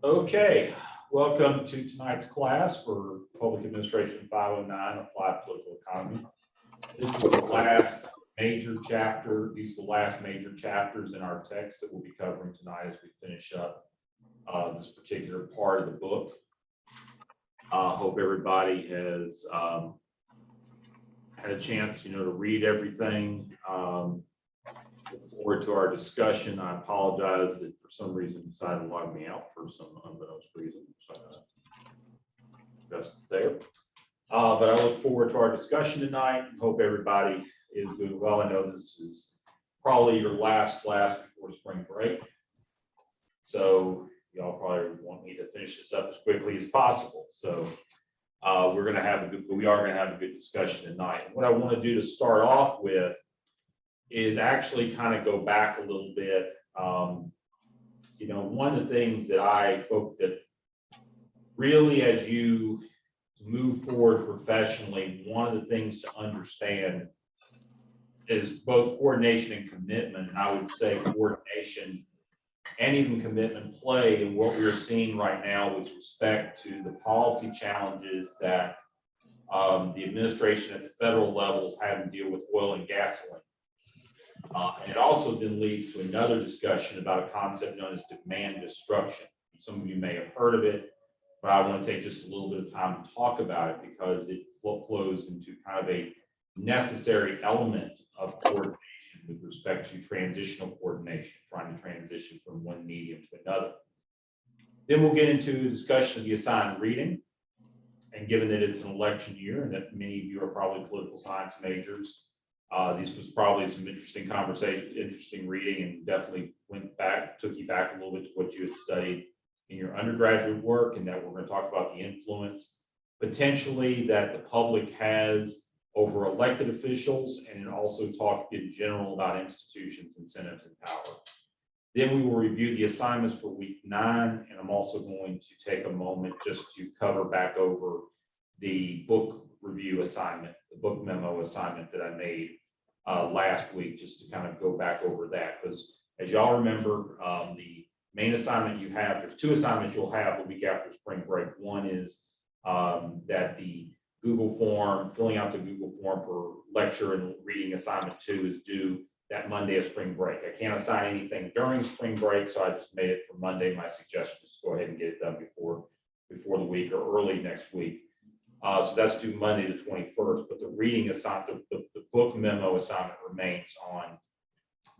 Okay, welcome to tonight's class for Public Administration 509, Applied Political Economy. This is the last major chapter. These are the last major chapters in our text that we'll be covering tonight as we finish up this particular part of the book. Hope everybody has had a chance, to read everything. Look forward to our discussion. I apologize that for some reason decided to log me out for some unbeknownst reason. So, just there. But I look forward to our discussion tonight. Hope everybody is doing well. I know this is probably your last class before spring break. So y'all probably want me to finish this up as quickly as possible. So we are going to have a good discussion tonight. And what I want to do to start off with is actually kind of go back a little bit. One of the things that that really, as you move forward professionally, one of the things to understand is both coordination and commitment. And I would say coordination and even commitment play in what we're seeing right now with respect to the policy challenges that the administration at the federal level is having to deal with oil and gasoline. And it also then leads to another discussion about a concept known as demand destruction. Some of you may have heard of it, but I want to take just a little bit of time to talk about it because it flows into kind of a necessary element of coordination with respect to transitional coordination, trying to transition from one medium to another. Then we'll get into a discussion of the assigned reading. And given that it's an election year and that many of you are probably political science majors, this was probably some interesting conversation, interesting reading, and definitely took you back a little bit to what you had studied in your undergraduate work, and that we're going to talk about the influence potentially that the public has over elected officials, and also talk in general about institutions, incentives, and power. Then we will review the assignments for week 9, and I'm also going to take a moment just to cover back over the book review assignment, the book memo assignment that I made last week, just to kind of go back over that, because as y'all remember, the main assignment you have, there's 2 assignments you'll have the week after spring break. One is that the Google form, filling out the Google form for lecture and reading assignment 2 is due that Monday of spring break. I can't assign anything during spring break, so I just made it for Monday. My suggestion is to go ahead and get it done before the week or early next week. So that's due Monday the 21st, but the reading assignment, the book memo assignment remains on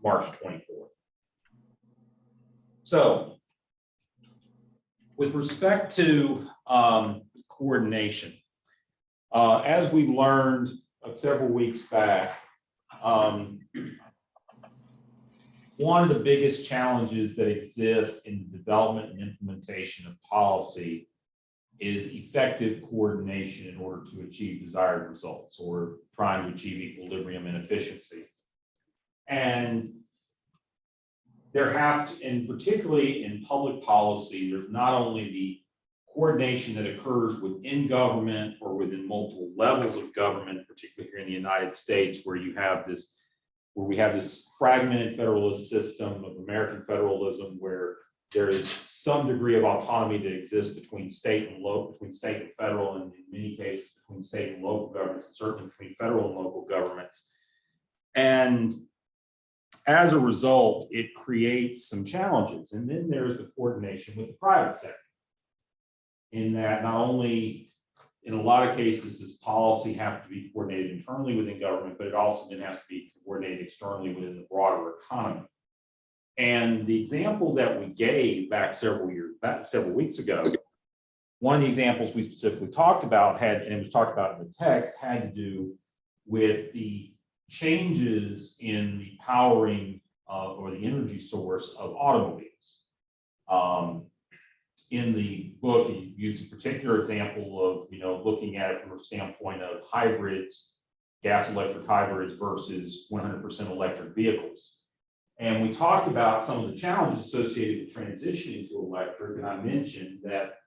March 24th. So with respect to coordination, as we learned several weeks back, one of the biggest challenges that exist in the development and implementation of policy is effective coordination in order to achieve desired results, or trying to achieve equilibrium and efficiency. And and particularly in public policy, there's not only the coordination that occurs within government or within multiple levels of government, particularly here in the United States, where we have this fragmented federalist system of American federalism, where there is some degree of autonomy that exists between state and federal, and in many cases between state and local governments, and certainly between federal and local governments. And as a result, it creates some challenges. And then there's the coordination with the private sector, in that not only in a lot of cases does policy have to be coordinated internally within government, but it also then has to be coordinated externally within the broader economy. And the example that we gave back several weeks ago, one of the examples we specifically talked about and it was talked about in the text, had to do with the changes in the powering or the energy source of automobiles. In the book, he used a particular example of, looking at it from a standpoint of hybrids, gas-electric hybrids versus 100% electric vehicles. And we talked about some of the challenges associated with transitioning to electric. And I mentioned that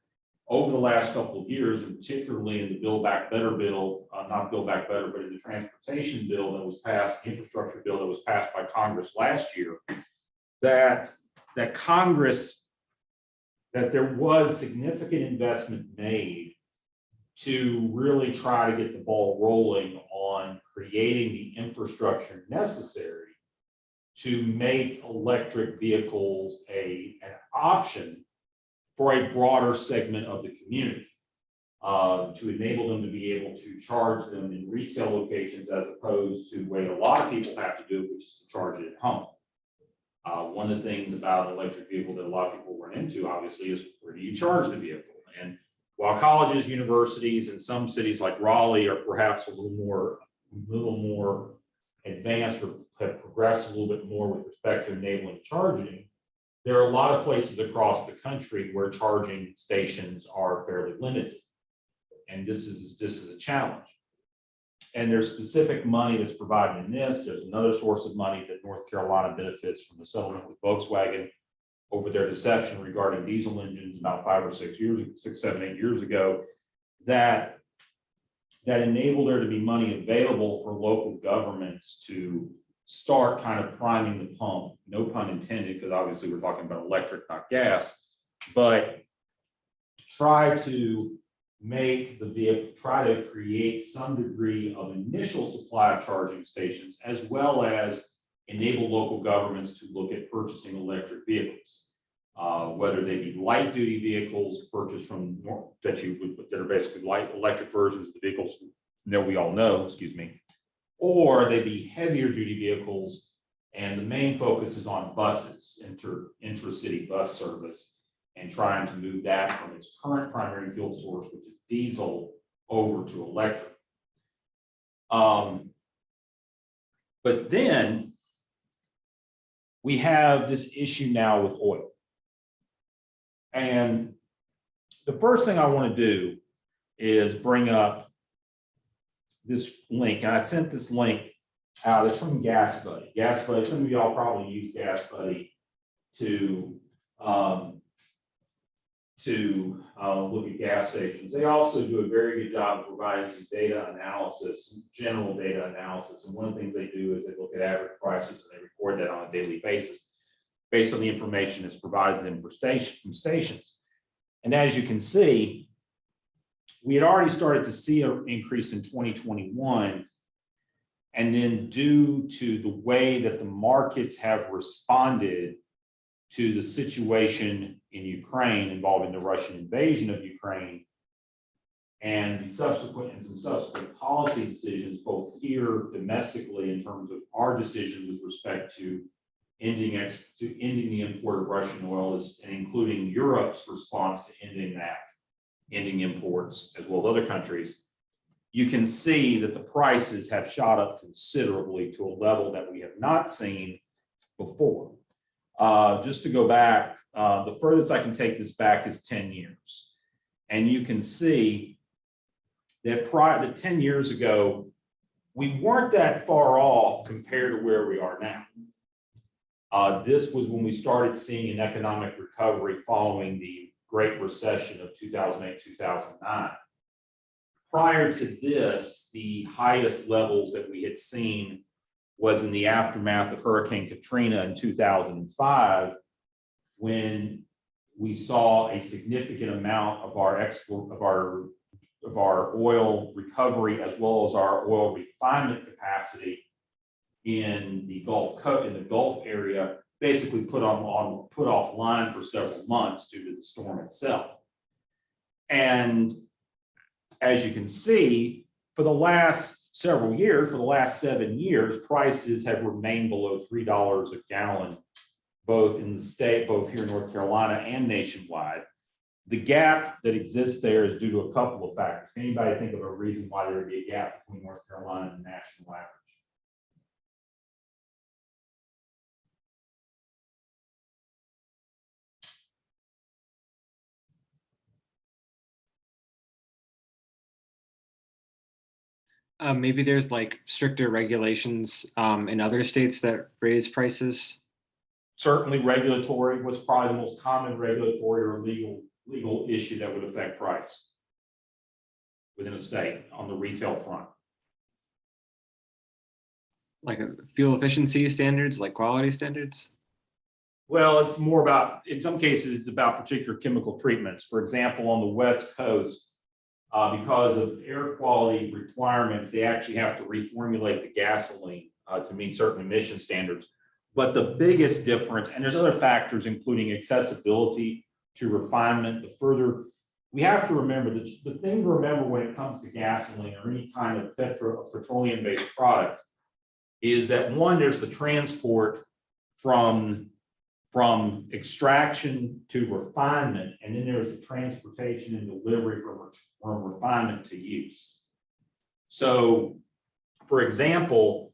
over the last couple of years, and particularly in the Build Back Better bill, not Build Back Better, but in the transportation bill that was passed, the infrastructure bill that was passed by Congress last year, that Congress that there was significant investment made to really try to get the ball rolling on creating the infrastructure necessary to make electric vehicles an option for a broader segment of the community, to enable them to be able to charge them in retail locations as opposed to the way a lot of people have to do it, which is to charge it at home. One of the things about an electric vehicle that a lot of people run into, obviously, is where do you charge the vehicle? And while colleges, universities, and some cities like Raleigh are perhaps a little more advanced or have progressed a little bit more with respect to enabling charging, there are a lot of places across the country where charging stations are fairly limited. And this is a challenge. And there's specific money that's provided in this. There's another source of money that North Carolina benefits from the settlement with Volkswagen over their deception regarding diesel engines about 5 or 6 years, 6, 7, 8 years ago, that enabled there to be money available for local governments to start kind of priming the pump, no pun intended, because obviously we're talking about electric, not gas, but try to make the vehicle, try to create some degree of initial supply of charging stations, as well as enable local governments to look at purchasing electric vehicles, whether they be light duty vehicles purchased from that are basically light electric versions of the vehicles that we all know, excuse me, or they be heavier duty vehicles. And the main focus is on buses, intra-city bus service, and trying to move that from its current primary fuel source, which is diesel, over to electric. But then we have this issue now with oil. And the first thing I want to do is bring up this link. And I sent this link out. It's from GasBuddy. GasBuddy, some of y'all probably use GasBuddy to look at gas stations. They also do a very good job of providing some data analysis, general data analysis. And one of the things they do is they look at average prices and they record that on a daily basis based on the information that's provided to them from stations. And as you can see, we had already started to see an increase in 2021. And then due to the way that the markets have responded to the situation in Ukraine involving the Russian invasion of Ukraine and some subsequent policy decisions, both here domestically in terms of our decision with respect to ending the import of Russian oil, and including Europe's response to ending imports, as well as other countries, you can see that the prices have shot up considerably to a level that we have not seen before. Just to go back, the furthest I can take this back is 10 years. And you can see that prior to 10 years ago, we weren't that far off compared to where we are now. This was when we started seeing an economic recovery following the Great Recession of 2008, 2009. Prior to this, the highest levels that we had seen was in the aftermath of Hurricane Katrina in 2005, when we saw a significant amount of our oil recovery, as well as our oil refinement capacity in the Gulf area, basically put offline for several months due to the storm itself. And as you can see, for the last several years, for the last 7 years, prices have remained below $3 a gallon, both in the state, both here in North Carolina and nationwide. The gap that exists there is due to a couple of factors. Can anybody think of a reason why there would be a gap between North Carolina and the national average? Maybe there's like stricter regulations in other states that raise prices. Certainly regulatory was probably the most common regulatory or legal issue that would affect price within a state on the retail front. Like fuel efficiency standards, like quality standards? Well, it's more about, in some cases, it's about particular chemical treatments. For example, on the West Coast, because of air quality requirements, they actually have to reformulate the gasoline to meet certain emission standards. But the biggest difference, and there's other factors, including accessibility to refinement, we have to remember that the thing to remember when it comes to gasoline or any kind of petroleum-based product is that one, there's the transport from extraction to refinement, and then there's the transportation and delivery from refinement to use. So, for example,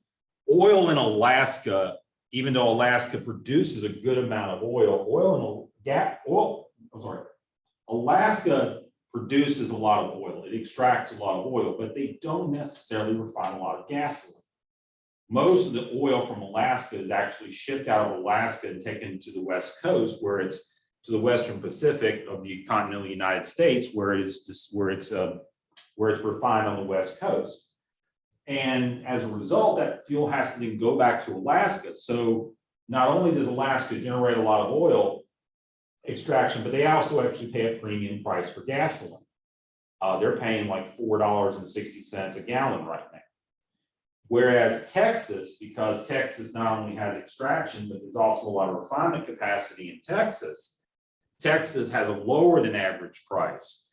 oil in Alaska, even though Alaska produces a good amount of Alaska produces a lot of oil. It extracts a lot of oil, but they don't necessarily refine a lot of gasoline. Most of the oil from Alaska is actually shipped out of Alaska and taken to the West Coast, where it's to the Western Pacific of the continental United States, where it's refined on the West Coast. And as a result, that fuel has to then go back to Alaska. So not only does Alaska generate a lot of oil extraction, but they also actually pay a premium price for gasoline. They're paying like $4.60 a gallon right now. Whereas Texas, because Texas not only has extraction, but there's also a lot of refinement capacity in Texas, Texas has a lower than average price.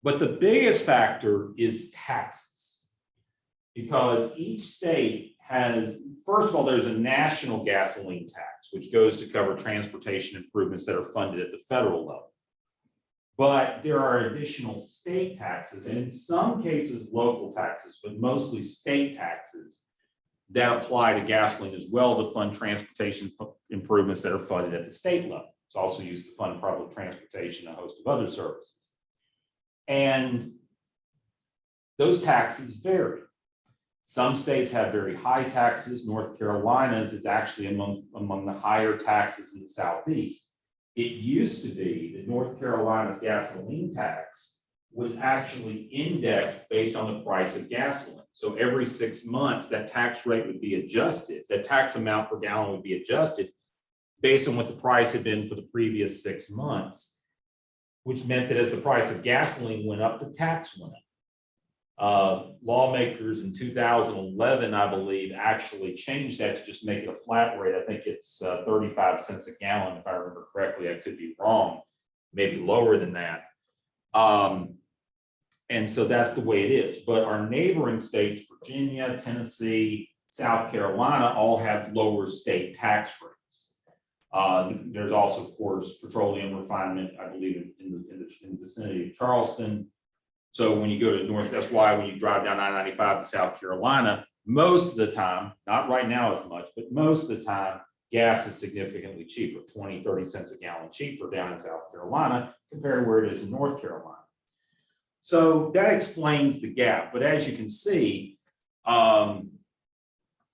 But the biggest factor is taxes, because each state has, first of all, there's a national gasoline tax, which goes to cover transportation improvements that are funded at the federal level. But there are additional state taxes, and in some cases, local taxes, but mostly state taxes that apply to gasoline as well to fund transportation improvements that are funded at the state level. It's also used to fund public transportation and a host of other services. And those taxes vary. Some states have very high taxes. North Carolina's is actually among the higher taxes in the Southeast. It used to be that North Carolina's gasoline tax was actually indexed based on the price of gasoline. So every 6 months, that tax rate would be adjusted. That tax amount per gallon would be adjusted based on what the price had been for the previous 6 months, which meant that as the price of gasoline went up, the tax went up. Lawmakers in 2011, I believe, actually changed that to just make it a flat rate. I think it's 35 cents a gallon, if I remember correctly. I could be wrong, maybe lower than that. And so that's the way it is. But our neighboring states, Virginia, Tennessee, South Carolina, all have lower state tax rates. There's also, of course, petroleum refinement, I believe, in the vicinity of Charleston. So when you go to North, that's why when you drive down I-95 to South Carolina, most of the time, not right now as much, but most of the time, gas is significantly cheaper, 20, 30 cents a gallon cheaper down in South Carolina compared to where it is in North Carolina. So that explains the gap. But as you can see, in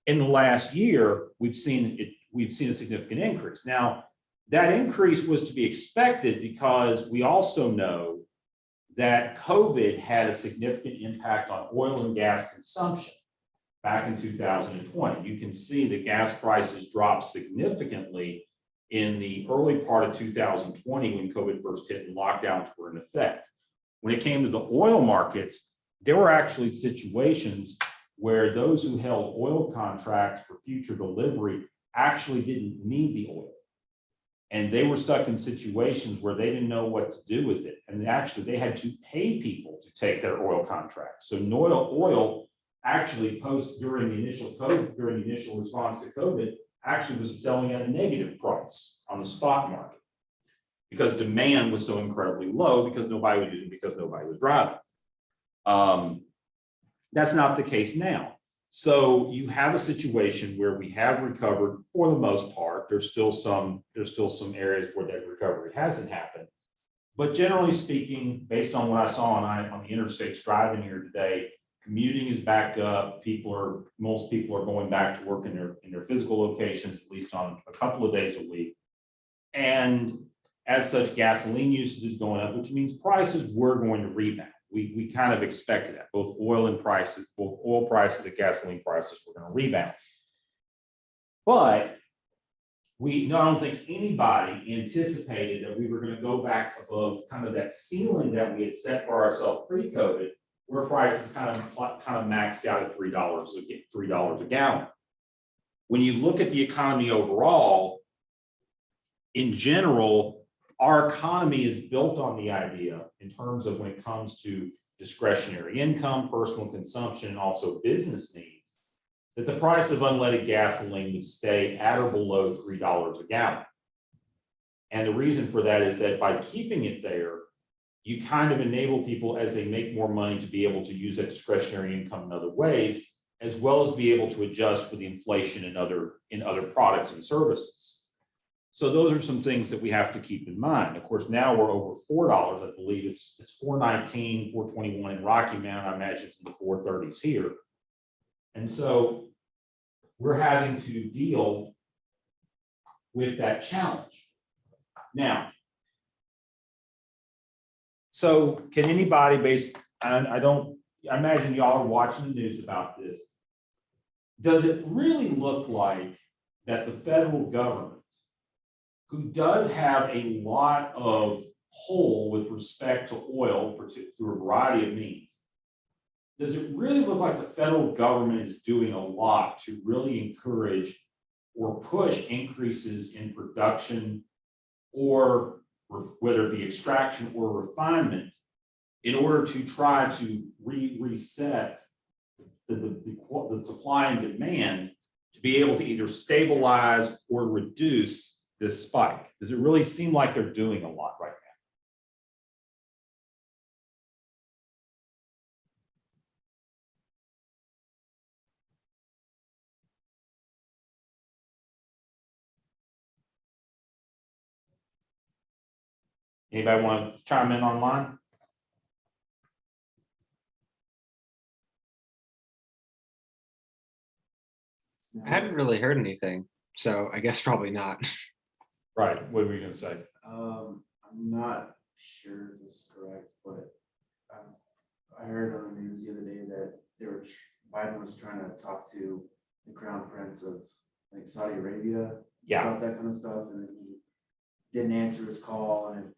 the last year, we've seen a significant increase. Now, that increase was to be expected because we also know that COVID had a significant impact on oil and gas consumption back in 2020. You can see that gas prices dropped significantly in the early part of 2020 when COVID first hit and lockdowns were in effect. When it came to the oil markets, there were actually situations where those who held oil contracts for future delivery actually didn't need the oil. And they were stuck in situations where they didn't know what to do with it. And actually, they had to pay people to take their oil contracts. So oil actually during the initial response to COVID, actually was selling at a negative price on the spot market because demand was so incredibly low because nobody was using it because nobody was driving. That's not the case now. So you have a situation where we have recovered for the most part. There's still some areas where that recovery hasn't happened. But generally speaking, based on what I saw on the interstates driving here today, commuting is back up. Most people are going back to work in their physical locations, at least on a couple of days a week. And as such, gasoline usage is going up, which means prices were going to rebound. We kind of expected that. Both oil prices and gasoline prices were going to rebound. But I don't think anybody anticipated that we were going to go back above kind of that ceiling that we had set for ourselves pre-COVID, where prices kind of maxed out at $3 a gallon. When you look at the economy overall, in general, our economy is built on the idea in terms of when it comes to discretionary income, personal consumption, and also business needs, that the price of unleaded gasoline would stay at or below $3 a gallon. And the reason for that is that by keeping it there, you kind of enable people as they make more money to be able to use that discretionary income in other ways, as well as be able to adjust for the inflation in other products and services. So those are some things that we have to keep in mind. Of course, now we're over $4. I believe it's $4.19, $4.21 in Rocky Mount. I imagine it's in the 430s here. And so we're having to deal with that challenge. Now, so can anybody I imagine y'all are watching the news about this. Does it really look like that the federal government, who does have a lot of pull with respect to oil through a variety of means, does it really look like the federal government is doing a lot to really encourage or push increases in production, or whether it be extraction or refinement, in order to try to reset the supply and demand to be able to either stabilize or reduce this spike? Does it really seem like they're doing a lot right now? Anybody want to chime in online? I haven't really heard anything, so I guess probably not. Right. What were you going to say? I'm not sure if this is correct, but I heard on the news the other day that Biden was trying to talk to the crown prince of like Saudi Arabia about that kind of stuff, and then he didn't answer his call, and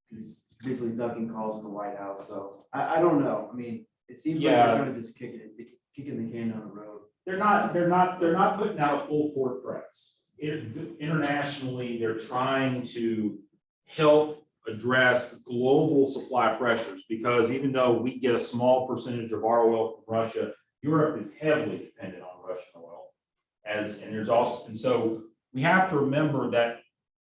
he was basically ducking calls in the White House. So I don't know. I mean, it seems like they're trying to just kicking the can down the road. They're not putting out a full court press. Internationally, they're trying to help address global supply pressures, because even though we get a small percentage of our oil from Russia, Europe is heavily dependent on Russian oil. And so we have to remember that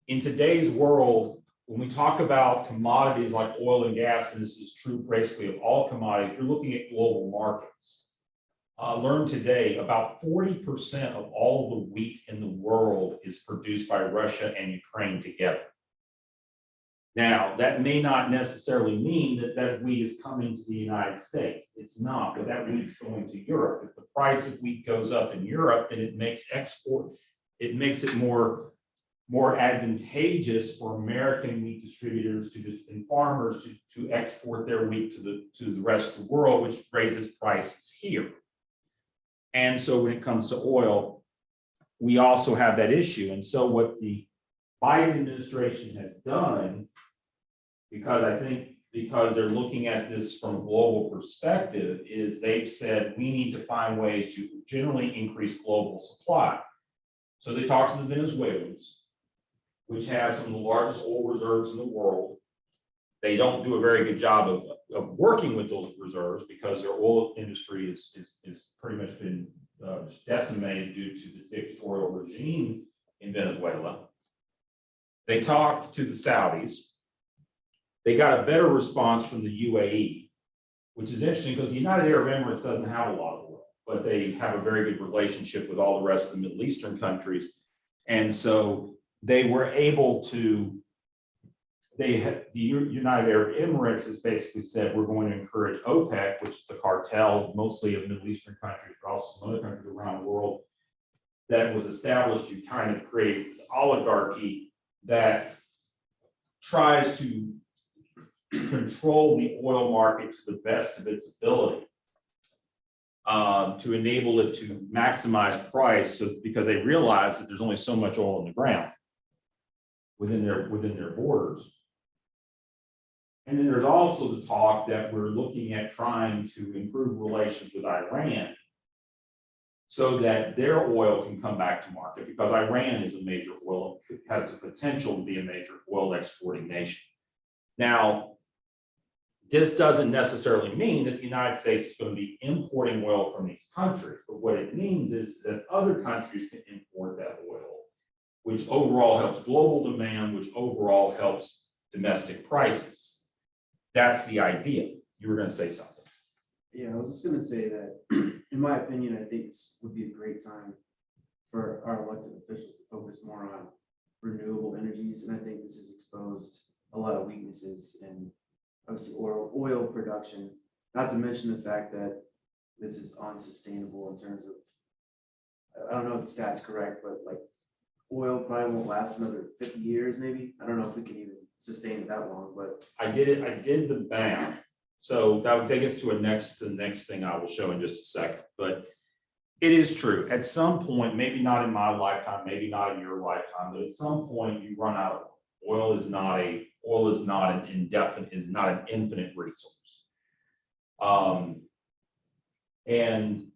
in today's world, when we talk about commodities like oil and gas, and this is true basically of all commodities, you're looking at global markets. Learned today about 40% of all the wheat in the world is produced by Russia and Ukraine together. Now, that may not necessarily mean that wheat is coming to the United States. It's not, but that wheat's going to Europe. If the price of wheat goes up in Europe, then it makes it more advantageous for American wheat distributors and farmers to export their wheat to the rest of the world, which raises prices here. And so when it comes to oil, we also have that issue. And so what the Biden administration has done, because they're looking at this from a global perspective, is they've said we need to find ways to generally increase global supply. So they talked to the Venezuelans, which have some of the largest oil reserves in the world. They don't do a very good job of working with those reserves, because their oil industry is pretty much been decimated due to the dictatorial regime in Venezuela. They talked to the Saudis. They got a better response from the UAE, which is interesting because the United Arab Emirates doesn't have a lot of oil, but they have a very good relationship with all the rest of the Middle Eastern countries. And so they were able to, the United Arab Emirates has basically said, we're going to encourage OPEC, which is the cartel mostly of Middle Eastern countries, but also some other countries around the world, that was established to kind of create this oligarchy that tries to control the oil market to the best of its ability. to enable it to maximize price, so because they realize that there's only so much oil in the ground within their borders. And then there's also the talk that we're looking at trying to improve relations with Iran so that their oil can come back to market, because Iran is a major oil, has the potential to be a major oil exporting nation. Now, this doesn't necessarily mean that the United States is going to be importing oil from these countries, but what it means is that other countries can import that oil, which overall helps global demand, which overall helps domestic prices. That's the idea. You were going to say something. Yeah, I was just gonna say that, in my opinion, I think this would be a great time for our elected officials to focus more on renewable energies, and I think this has exposed a lot of weaknesses in obviously oil production, not to mention the fact that this is unsustainable in terms of, I don't know if the stat's correct, but like oil probably won't last another 50 years, maybe. I don't know if we can even sustain it that long, but I did the math. So that would take us to the next thing I will show in just a second. But it is true. At some point, maybe not in my lifetime, maybe not in your lifetime, but at some point you run out of oil. Oil is not an infinite resource. And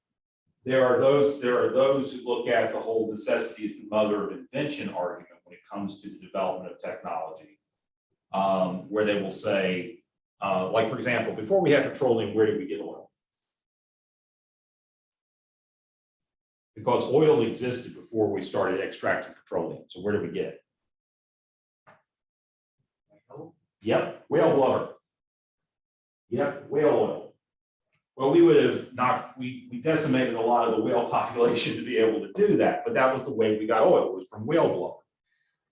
there are those who look at the whole necessity is the mother of invention argument when it comes to the development of technology, where they will say, like, for example, before we had petroleum, where did we get oil? Because oil existed before we started extracting petroleum. So where did we get it? Yep, whale blubber. Yep, whale oil. Well, we would have we decimated a lot of the whale population to be able to do that, but that was the way we got oil, was from whale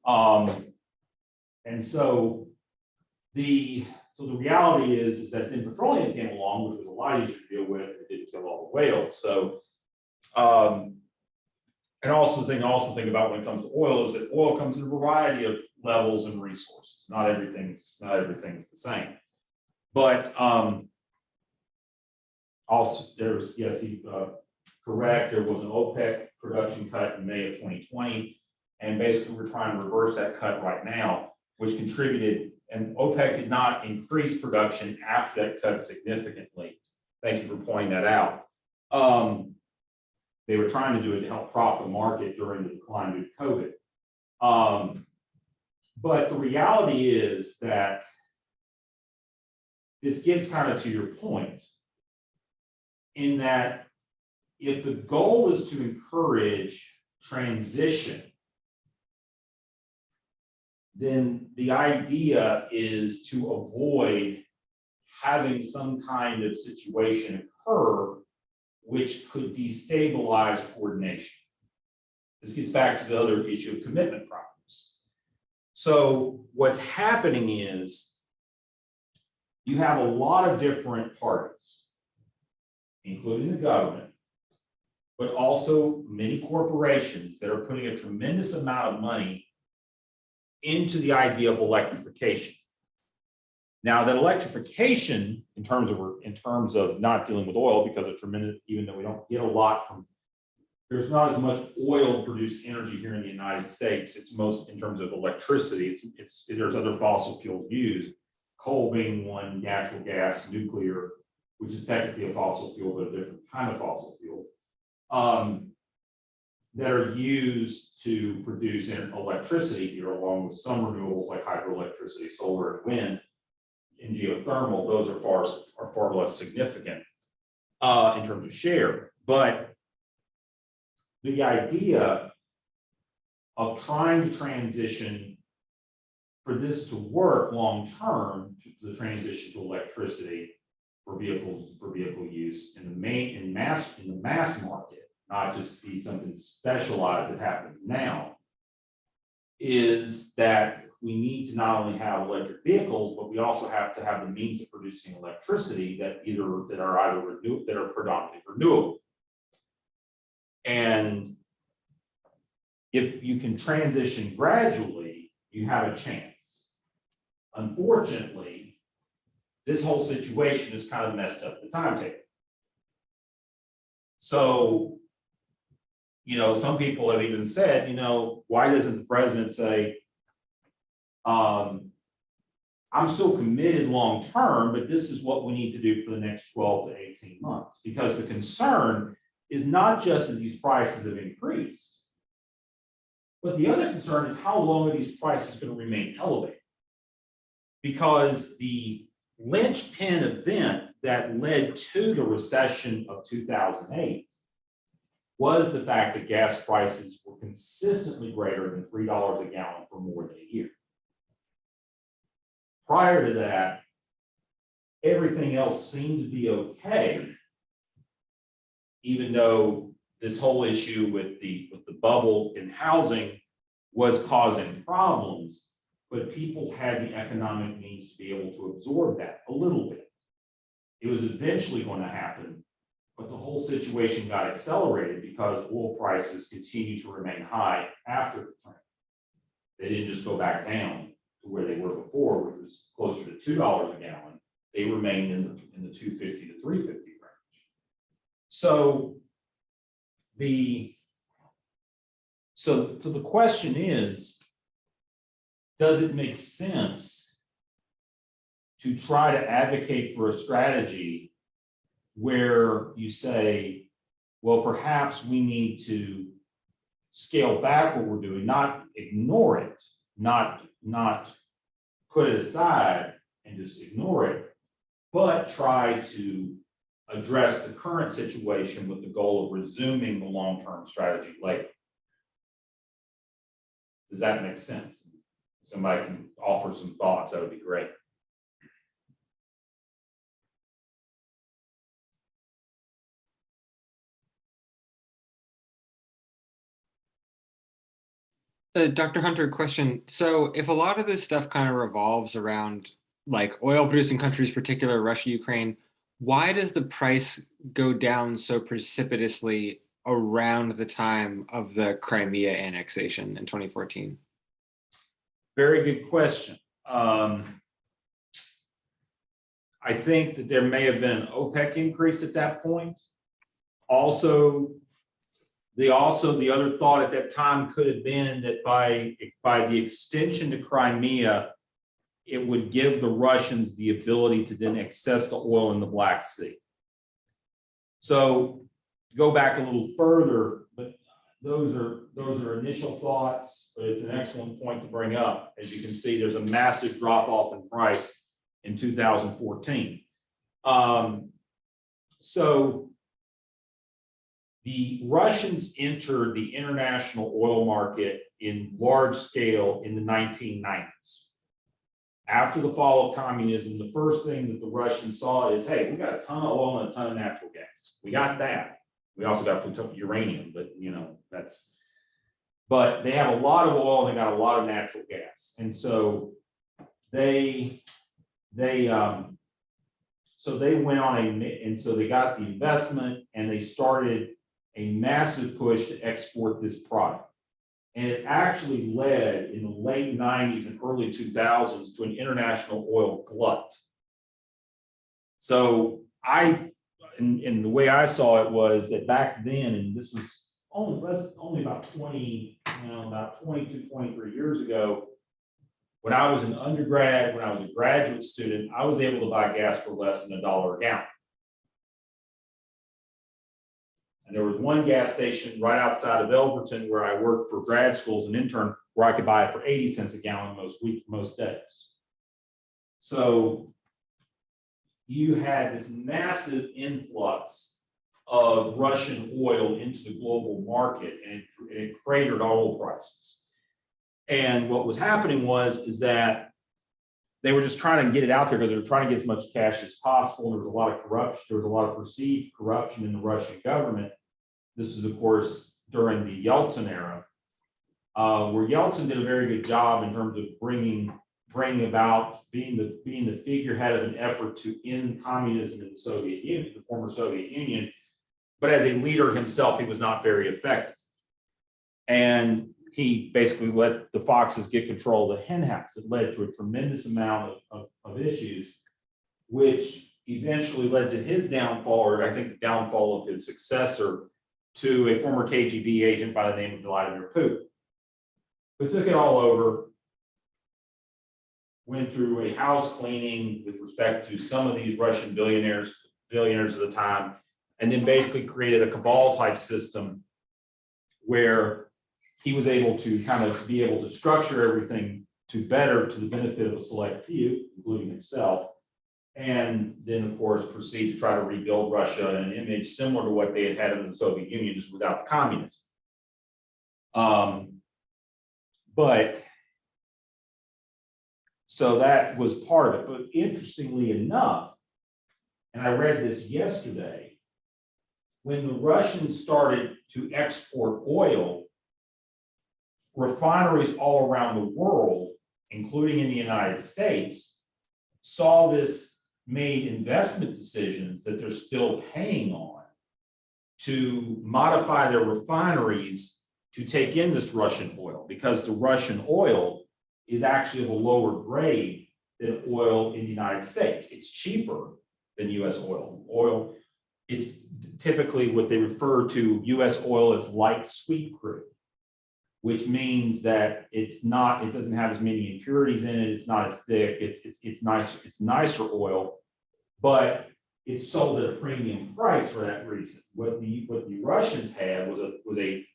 blubber. And so the reality is that then petroleum came along, which was a lot easier to deal with, and it didn't kill all the whales. So, and also think about when it comes to oil is that oil comes in a variety of levels and resources. Not everything's the same. But also there's, yes, correct. There was an OPEC production cut in May of 2020, and basically we're trying to reverse that cut right now, which contributed. And OPEC did not increase production after that cut significantly. Thank you for pointing that out. They were trying to do it to help prop the market during the decline due to COVID. But the reality is that this gets kind of to your point, in that if the goal is to encourage transition, then the idea is to avoid having some kind of situation occur which could destabilize coordination. This gets back to the other issue of commitment problems. So what's happening is you have a lot of different parties, including the government, but also many corporations that are putting a tremendous amount of money into the idea of electrification. Now, that electrification, in terms of not dealing with oil, because of tremendous, even though we don't get a lot from, there's not as much oil produced energy here in the United States. It's most in terms of electricity. There's other fossil fuels used, coal being one, natural gas, nuclear, which is technically a fossil fuel, but a different kind of fossil fuel, that are used to produce electricity here, along with some renewables like hydroelectricity, solar, and wind, and geothermal. Those are far less significant in terms of share. But the idea of trying to transition, for this to work long term, to the transition to electricity for vehicle use in the mass market, not just be something specialized that happens now, is that we need to not only have electric vehicles, but we also have to have the means of producing electricity that are predominantly renewable. And if you can transition gradually, you have a chance. Unfortunately, this whole situation has kind of messed up the timetable. So, some people have even said, why doesn't the president say, I'm still committed long-term, but this is what we need to do for the next 12 to 18 months. Because the concern is not just that these prices have increased, but the other concern is how long are these prices going to remain elevated? Because the linchpin event that led to the recession of 2008 was the fact that gas prices were consistently greater than $3 a gallon for more than a year. Prior to that, everything else seemed to be okay, even though this whole issue with the bubble in housing was causing problems, but people had the economic means to be able to absorb that a little bit. It was eventually going to happen, but the whole situation got accelerated because oil prices continued to remain high after the trend. They didn't just go back down to where they were before, which was closer to $2 a gallon. They remained in the 250 to 350 range. So the question is, does it make sense to try to advocate for a strategy where you say, well, perhaps we need to scale back what we're doing, not ignore it, not put it aside and just ignore it, but try to address the current situation with the goal of resuming the long-term strategy later. Does that make sense? Somebody can offer some thoughts, that would be great. Dr. Hunter, question. So if a lot of this stuff kind of revolves around like oil producing countries, particular Russia, Ukraine, why does the price go down so precipitously around the time of the Crimea annexation in 2014? Very good question. I think that there may have been an OPEC increase at that point. Also, the other thought at that time could have been that by the extension to Crimea, it would give the Russians the ability to then access the oil in the Black Sea. So go back a little further, but those are initial thoughts, but it's an excellent point to bring up. As you can see, there's a massive drop off in price in 2014. So the Russians entered the international oil market in large scale in the 1990s. After the fall of communism, the first thing that the Russians saw is, hey, we got a ton of oil and a ton of natural gas. We got that. We also got uranium, but but they have a lot of oil and they got a lot of natural gas. And so they went on so they got the investment and they started a massive push to export this product. And it actually led in the late 90s and early 2000s to an international oil glut. So and the way I saw it was that back then, and this was only about 22, 23 years ago, when I was an undergrad, when I was a graduate student, I was able to buy gas for less than $1 a gallon. And there was one gas station right outside of Elberton where I worked for grad school as an intern where I could buy it for 80 cents a gallon most days. So you had this massive influx of Russian oil into the global market, and it cratered oil prices. And what was happening is that they were just trying to get it out there because they were trying to get as much cash as possible. There was a lot of corruption. There was a lot of perceived corruption in the Russian government. This is, of course, during the Yeltsin era, where Yeltsin did a very good job in terms of bringing about being the figurehead of an effort to end communism in the Soviet Union, the former Soviet Union. But as a leader himself, he was not very effective. And he basically let the foxes get control of the hen house. It led to a tremendous amount of issues, which eventually led to his downfall, or I think the downfall of his successor, to a former KGB agent by the name of Vladimir Putin, who took it all over, went through a house cleaning with respect to some of these Russian billionaires of the time, and then basically created a cabal type system where he was able to kind of be able to structure everything to the benefit of a select few, including himself, and then of course proceed to try to rebuild Russia in an image similar to what they had in the Soviet Union, just without the communism. But so that was part of it. But interestingly enough, and I read this yesterday, when the Russians started to export oil, refineries all around the world, including in the United States, saw this, made investment decisions that they're still paying on to modify their refineries to take in this Russian oil, because the Russian oil is actually of a lower grade than oil in the United States. It's cheaper than US oil. It's typically what they refer to US oil as light sweet crude, which means that it doesn't have as many impurities in it, it's not as thick, it's nicer oil, but it's sold at a premium price for that reason. What the Russians had was a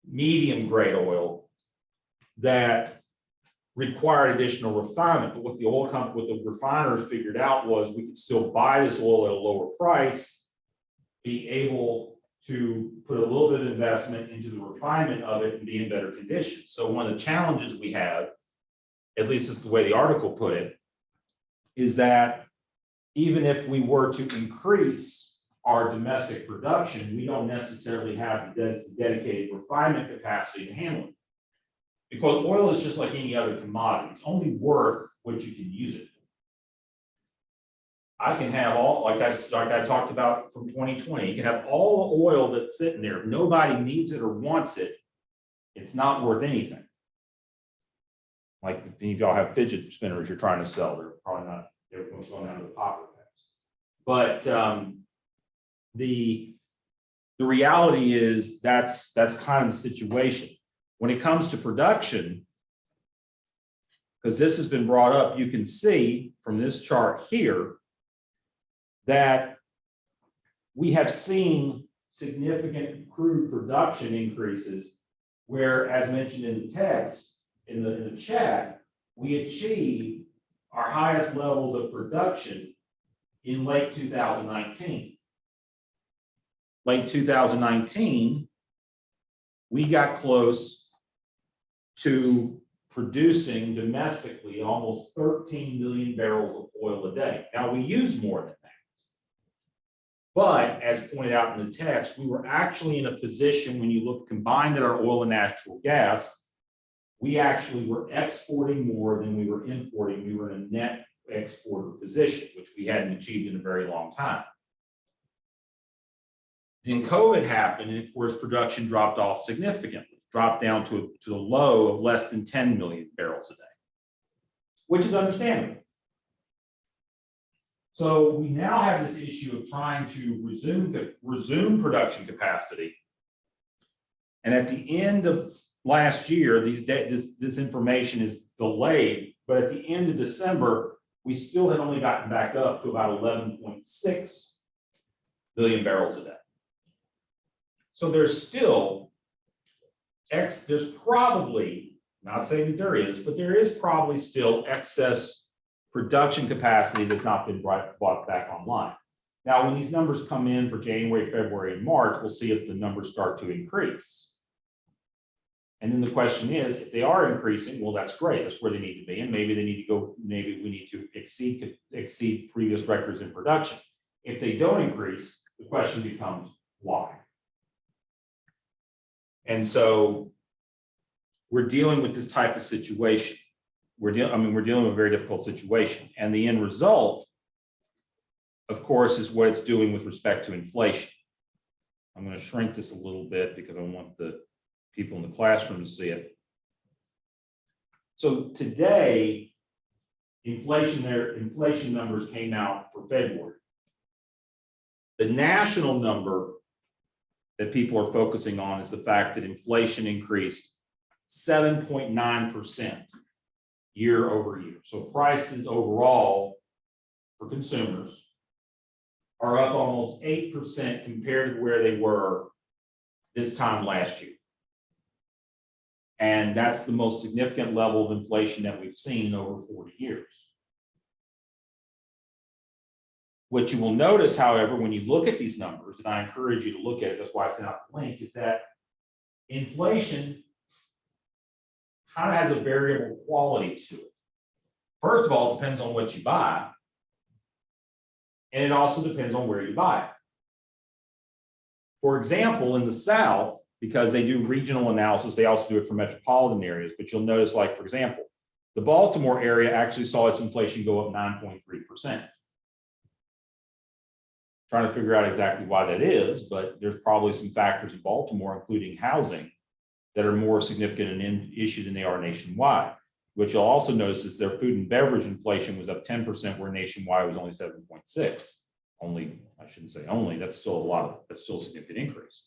medium grade oil that required additional refinement. But what the refiners figured out was we could still buy this oil at a lower price, be able to put a little bit of investment into the refinement of it and be in better condition. So one of the challenges we have, at least it's the way the article put it, is that even if we were to increase our domestic production, we don't necessarily have the dedicated refinement capacity to handle it. Because oil is just like any other commodity. It's only worth what you can use it for. I can have all, like I talked about from 2020, you can have all the oil that's sitting there. If nobody needs it or wants it, it's not worth anything. Like if any of y'all have fidget spinners you're trying to sell, they're probably not, they're going down to the pocket packs. But the reality is that's kind of the situation. When it comes to production, because this has been brought up, you can see from this chart here that we have seen significant crude production increases, where, as mentioned in the text, in the chat, we achieved our highest levels of production in late 2019. Late 2019, we got close to producing domestically almost 13 million barrels of oil a day. Now, we use more than that. But as pointed out in the text, we were actually in a position, when you look combined at our oil and natural gas, we actually were exporting more than we were importing. We were in a net exporter position, which we hadn't achieved in a very long time. Then COVID happened, and of course, production dropped off significantly, dropped down to the low of less than 10 million barrels a day, which is understandable. So we now have this issue of trying to resume production capacity. And at the end of last year, this information is delayed, but at the end of December, we still had only gotten back up to about 11.6 billion barrels a day. So there's still, there's probably, not saying that there is, but there is probably still excess production capacity that's not been brought back online. Now, when these numbers come in for January, February, and March, we'll see if the numbers start to increase. And then the question is, if they are increasing, well, that's great. That's where they need to be. And maybe they need to go, maybe we need to exceed previous records in production. If they don't increase, the question becomes why? And so we're dealing with this type of situation. We're dealing with a very difficult situation. And the end result, of course, is what it's doing with respect to inflation. I'm going to shrink this a little bit because I want the people in the classroom to see it. So today, inflation numbers came out for February. The national number that people are focusing on is the fact that inflation increased 7.9% year over year. So prices overall for consumers are up almost 8% compared to where they were this time last year. And that's the most significant level of inflation that we've seen in over 40 years. What you will notice, however, when you look at these numbers, and I encourage you to look at it, that's why I sent out the link, is that inflation kind of has a variable quality to it. First of all, it depends on what you buy. And it also depends on where you buy it. For example, in the South, because they do regional analysis, they also do it for metropolitan areas, but you'll notice, like, for example, the Baltimore area actually saw its inflation go up 9.3%. Trying to figure out exactly why that is, but there's probably some factors in Baltimore, including housing, that are more significant an issue than they are nationwide. What you'll also notice is their food and beverage inflation was up 10%, where nationwide was only 7.6. Only, I shouldn't say only, that's still a significant increase.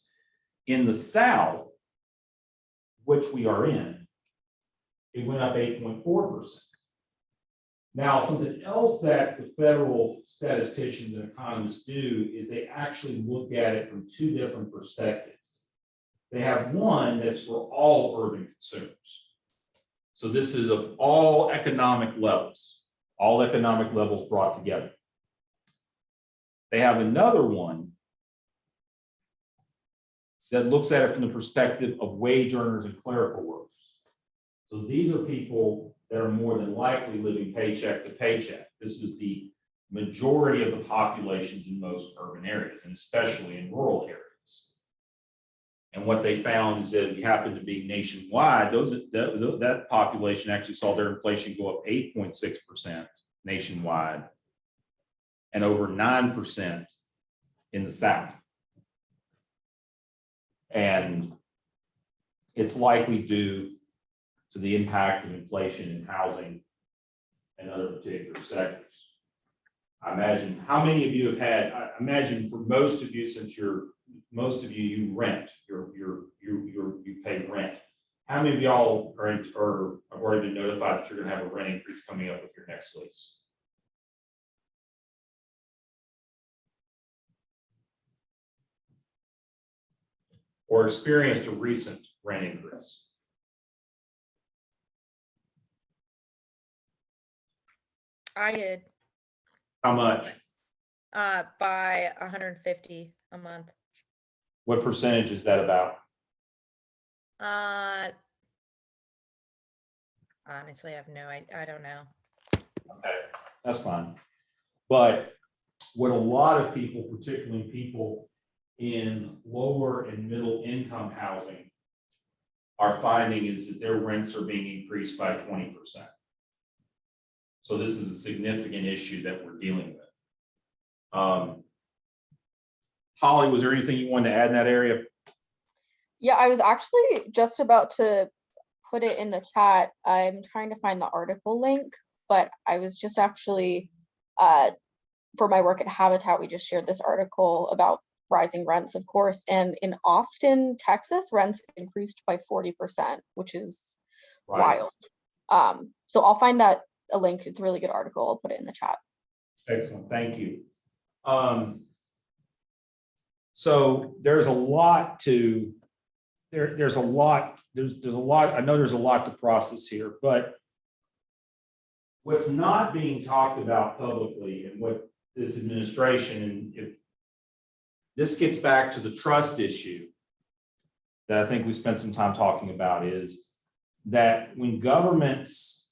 In the South, which we are in, it went up 8.4%. Now, something else that the federal statisticians and economists do is they actually look at it from two different perspectives. They have one that's for all urban consumers. So this is of all economic levels brought together. They have another one that looks at it from the perspective of wage earners and clerical workers. So these are people that are more than likely living paycheck to paycheck. This is the majority of the populations in most urban areas, and especially in rural areas. And what they found is that if you happen to be nationwide, that population actually saw their inflation go up 8.6% nationwide and over 9% in the South. And it's likely due to the impact of inflation in housing and other particular sectors. I imagine, how many of you have had, I imagine for most of you, since most of you rent, you pay rent. How many of y'all have already been notified that you're going to have a rent increase coming up with your next lease? Or experienced a recent rent increase? I did, How much? by 150 a month. What percentage is that about? Honestly, I have I don't know. Okay, that's fine. But what a lot of people, particularly people in lower and middle income housing, are finding is that their rents are being increased by 20%. So this is a significant issue that we're dealing with. Holly, was there anything you wanted to add in that area? Yeah, I was actually just about to put it in the chat. I'm trying to find the article link, but I was just actually, for my work at Habitat, we just shared this article about rising rents, of course. And in Austin, Texas, rents increased by 40%, which is wild. So I'll find that a link. It's a really good article. I'll put it in the chat. Excellent, thank you. So there's a lot to, there's a lot, I know there's a lot to process here, but what's not being talked about publicly and what this administration, and if this gets back to the trust issue that I think we spent some time talking about, is that when governments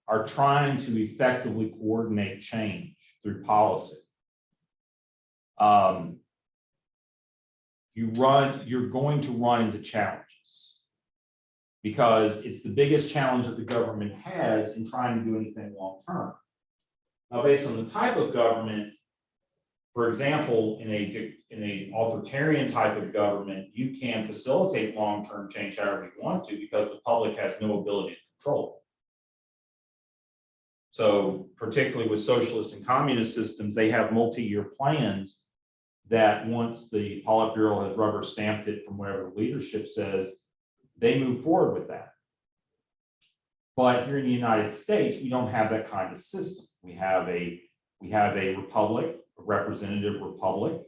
are trying to effectively coordinate change through policy, you're going to run into challenges, because it's the biggest challenge that the government has in trying to do anything long term. Now, based on the type of government, for example, in a authoritarian type of government, you can facilitate long-term change however you want to, because the public has no ability to control it. So particularly with socialist and communist systems, they have multi-year plans that once the Politburo has rubber stamped it from whatever the leadership says, they move forward with that. But here in the United States, we don't have that kind of system. We have a republic, a representative republic,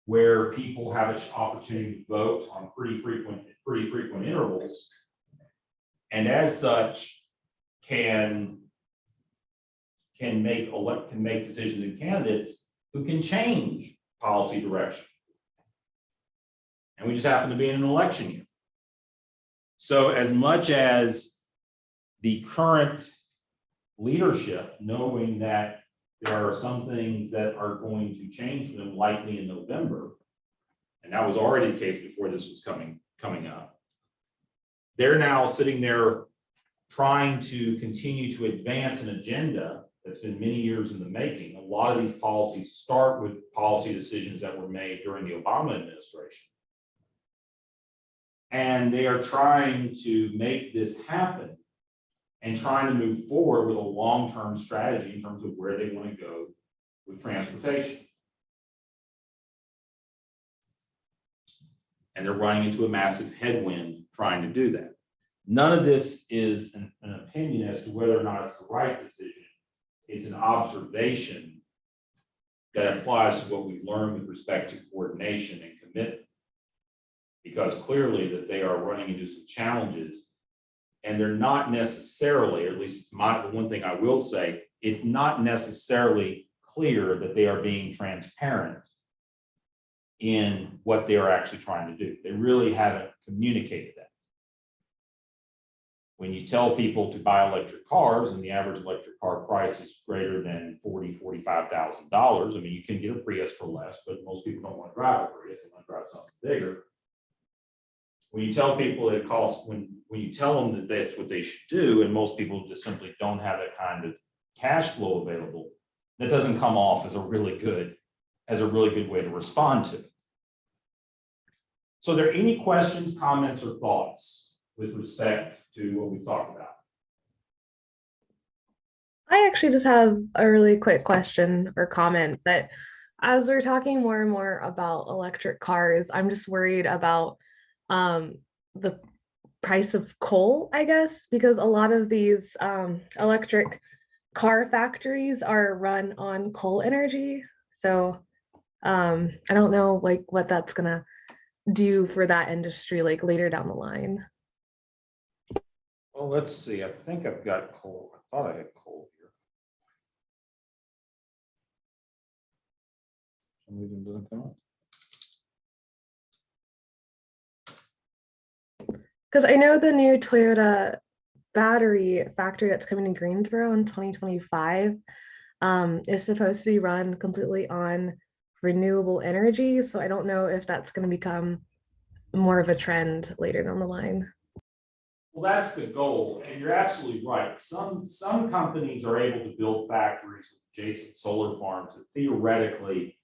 where people have an opportunity to vote on pretty frequent intervals, and as such can make decisions in candidates who can change policy direction. And we just happen to be in an election year. So as much as the current leadership, knowing that there are some things that are going to change for them likely in November, and that was already the case before this was coming up, they're now sitting there trying to continue to advance an agenda that's been many years in the making. A lot of these policies start with policy decisions that were made during the Obama administration. And they are trying to make this happen and trying to move forward with a long-term strategy in terms of where they want to go with transportation. And they're running into a massive headwind trying to do that. None of this is an opinion as to whether or not it's the right decision. It's an observation that applies to what we've learned with respect to coordination and commitment. Because clearly that they are running into some challenges, and they're not necessarily, or at least it's the one thing I will say, it's not necessarily clear that they are being transparent in what they are actually trying to do. They really haven't communicated that. When you tell people to buy electric cars and the average electric car price is greater than $40,000-$45,000, I mean, you can get a Prius for less, but most people don't want to drive a Prius, they want to drive something bigger. When you tell people it costs, when you tell them that that's what they should do, and most people just simply don't have that kind of cash flow available, that doesn't come off as a really good way to respond to it. So are there any questions, comments, or thoughts with respect to what we've talked about? I actually just have a really quick question or comment that as we're talking more and more about electric cars, I'm just worried about the price of coal, I guess, because a lot of these electric car factories are run on coal energy. So I don't know like what that's gonna do for that industry like later down the line. Well, let's see. I think I've got coal. I thought I had coal here. For some reason it doesn't come up. Because I know the new Toyota battery factory that's coming to Greensboro in 2025 is supposed to be run completely on renewable energy. So I don't know if that's going to become more of a trend later down the line. Well, that's the goal, and you're absolutely right. Some companies are able to build factories with adjacent solar farms that theoretically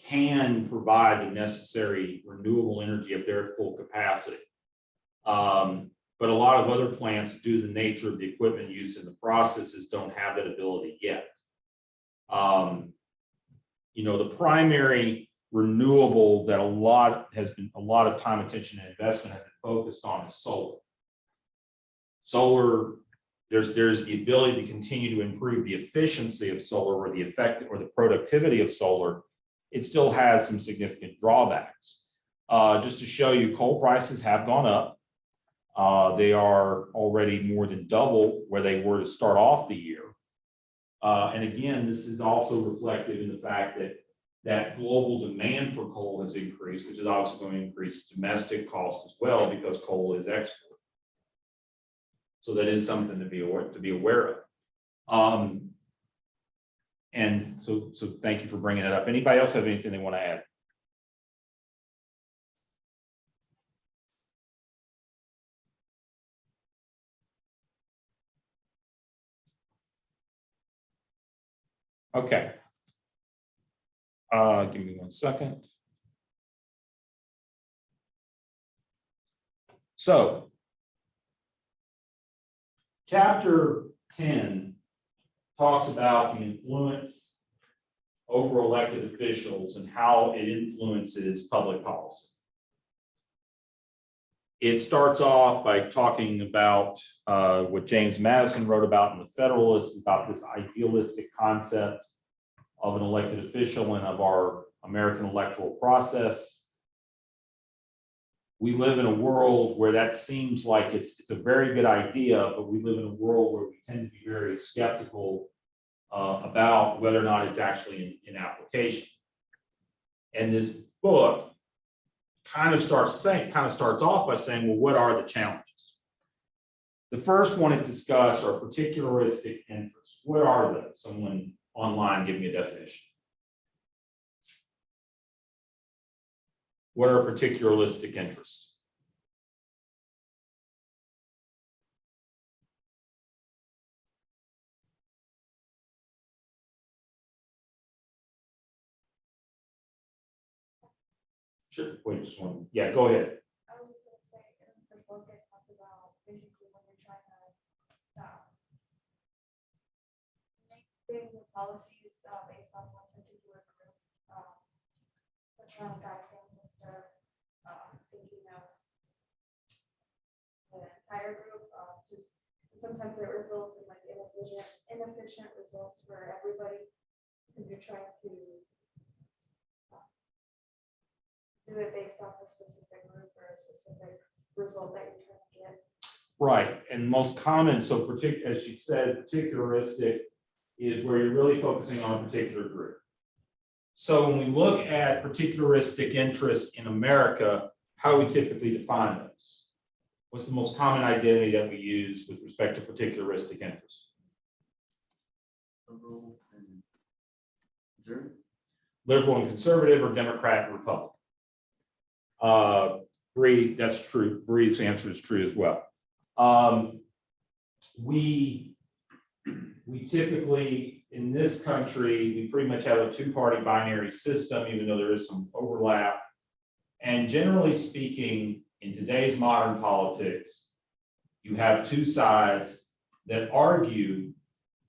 can provide the necessary renewable energy if they're at full capacity. But a lot of other plants, due to the nature of the equipment used in the processes, don't have that ability yet. You know, the primary renewable that a lot of time, attention, and investment have been focused on is solar. Solar, there's the ability to continue to improve the efficiency of solar or the effect or the productivity of solar. It still has some significant drawbacks. Just to show you, coal prices have gone up. They are already more than double where they were to start off the year. And again, this is also reflected in the fact that global demand for coal has increased, which is also going to increase domestic costs as well because coal is export. So that is something to be aware of. And so thank you for bringing that up. Anybody else have anything they want to add? Okay. Give me 1 second. So, Chapter 10 talks about the influence over elected officials and how it influences public policy. It starts off by talking about what James Madison wrote about in the Federalist, about this idealistic concept of an elected official and of our American electoral process. We live in a world where that seems like it's a very good idea, but we live in a world where we tend to be very skeptical about whether or not it's actually in application. And this book kind of starts off by saying, well, what are the challenges? The first one to discuss are particularistic interests. What are those? Someone online give me a definition. What are particularistic interests? Sure, wait, just one. Yeah, go ahead. I was just gonna say, in the book, it talks about basically when you're trying to make things and policies based on one particular group, but trying to guide things instead of thinking of the entire group. Just sometimes it results in like inefficient results for everybody because you're trying to do it based on a specific group or a specific result that you're trying to get. Right, and most common, so as you said, particularistic is where you're really focusing on a particular group. So when we look at particularistic interest in America, how do we typically define those? What's the most common identity that we use with respect to particularistic interest? Liberal and conservative. Liberal and conservative, or Democrat and Republican? Bree, that's true. Bree's answer is true as well. We typically, in this country, we pretty much have a two-party binary system, even though there is some overlap. And generally speaking, in today's modern politics, you have two sides that argue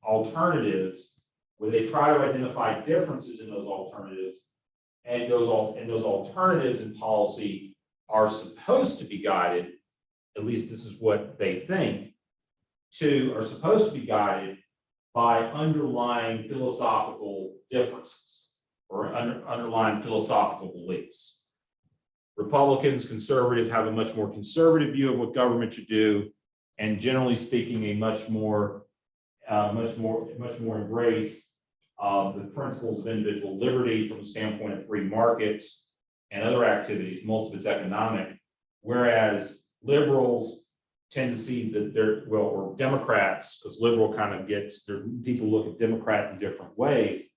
alternatives where they try to identify differences in those alternatives. And those alternatives in policy are supposed to be guided, at least this is what they think, are supposed to be guided by underlying philosophical differences or underlying philosophical beliefs. Republicans, conservatives have a much more conservative view of what government should do, and generally speaking, a much more embrace the principles of individual liberty from the standpoint of free markets and other activities. Most of it's economic, whereas liberals tend to see that or Democrats, because liberal kind of people look at Democrat in different ways,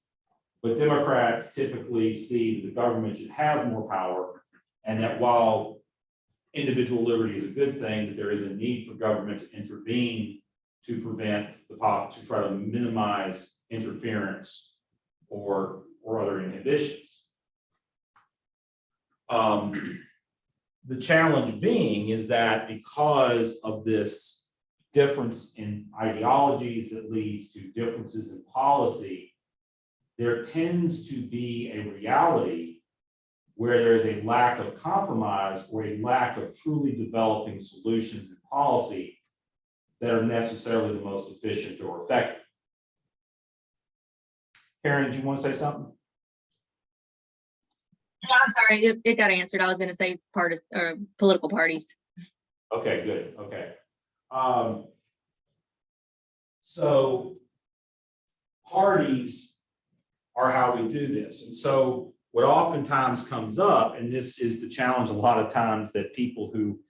but Democrats typically see that the government should have more power, and that while individual liberty is a good thing, that there is a need for government to intervene to try to minimize interference or other inhibitions. The challenge being is that because of this difference in ideologies that leads to differences in policy, there tends to be a reality where there is a lack of compromise or a lack of truly developing solutions in policy that are necessarily the most efficient or effective. Karen, did you want to say something? No, I'm sorry, it got answered. I was going to say political parties. Okay, good. Okay. So parties are how we do this. And so what oftentimes comes up, and this is the challenge a lot of times that people who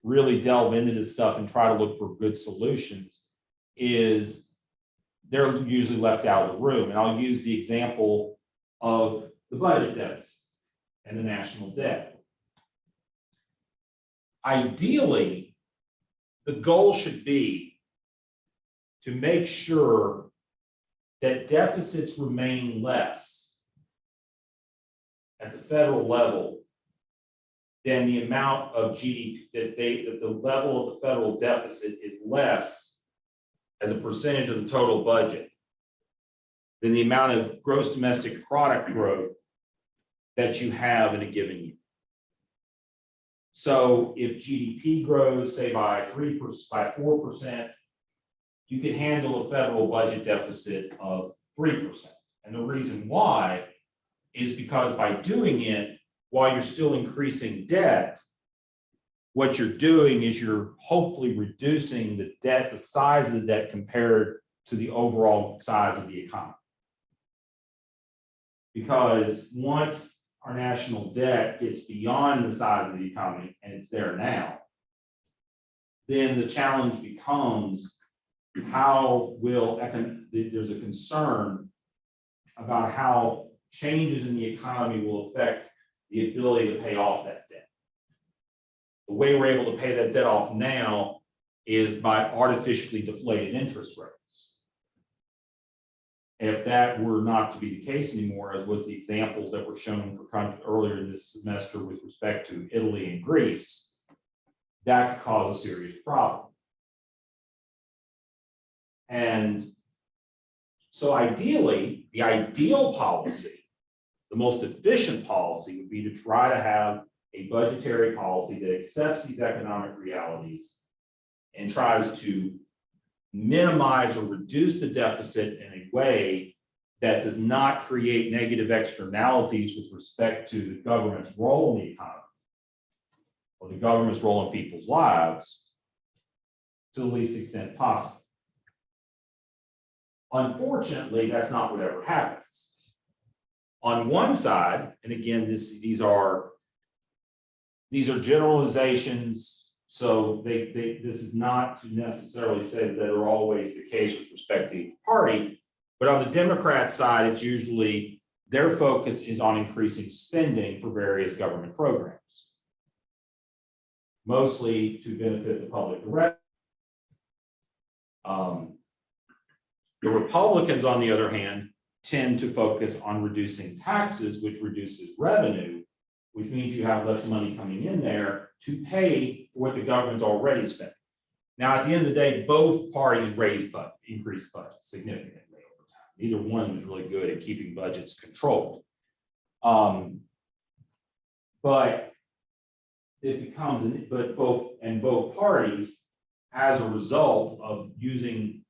really delve into this stuff and try to look for good solutions, is they're usually left out of the room. And I'll use the example of the budget deficit and the national debt. Ideally, the goal should be to make sure that deficits remain less at the federal level than the amount of GDP that the level of the federal deficit is less as a percentage of the total budget than the amount of gross domestic product growth that you have in a given year. So if GDP grows, say by 4%, you could handle a federal budget deficit of 3%. And the reason why is because by doing it, while you're still increasing debt, what you're doing is you're hopefully reducing the debt, the size of the debt compared to the overall size of the economy. Because once our national debt gets beyond the size of the economy, and it's there now, then the challenge becomes how will, there's a concern about how changes in the economy will affect the ability to pay off that debt. The way we're able to pay that debt off now is by artificially deflated interest rates. If that were not to be the case anymore, as was the examples that were shown for earlier in this semester with respect to Italy and Greece, that could cause a serious problem. And so ideally, the ideal policy, the most efficient policy would be to try to have a budgetary policy that accepts these economic realities and tries to minimize or reduce the deficit in a way that does not create negative externalities with respect to the government's role in the economy or the government's role in people's lives to the least extent possible. Unfortunately, that's not what ever happens. On one side, and again, these are generalizations, so this is not to necessarily say that are always the case with respect to each party, but on the Democrat side, it's usually their focus is on increasing spending for various government programs, mostly to benefit the public directly. The Republicans, on the other hand, tend to focus on reducing taxes, which reduces revenue, which means you have less money coming in there to pay for what the government's already spent. Now, at the end of the day, both parties increased budgets significantly over time. Neither one was really good at keeping budgets controlled. But it becomes, both parties, as a result of using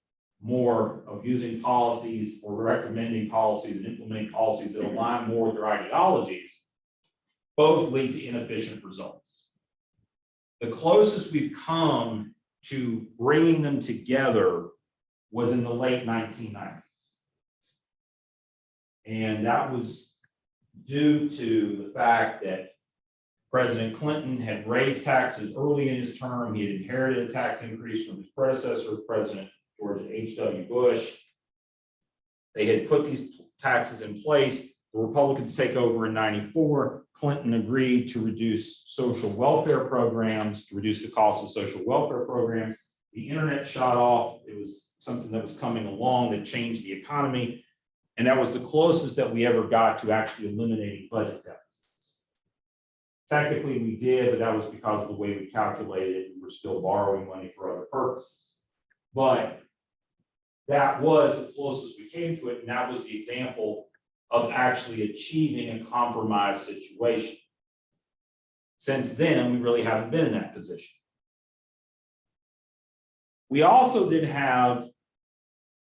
policies or recommending policies and implementing policies that align more with their ideologies, both lead to inefficient results. The closest we've come to bringing them together was in the late 1990s. And that was due to the fact that President Clinton had raised taxes early in his term. He had inherited a tax increase from his predecessor, President George H.W. Bush. They had put these taxes in place. The Republicans take over in '94. Clinton agreed to reduce social welfare programs, to reduce the cost of social welfare programs. The internet shot off. It was something that was coming along that changed the economy. And that was the closest that we ever got to actually eliminating budget deficits. Technically, we did, but that was because of the way we calculated it. We were still borrowing money for other purposes. But that was the closest we came to it, and that was the example of actually achieving a compromise situation. Since then, we really haven't been in that position. We also did have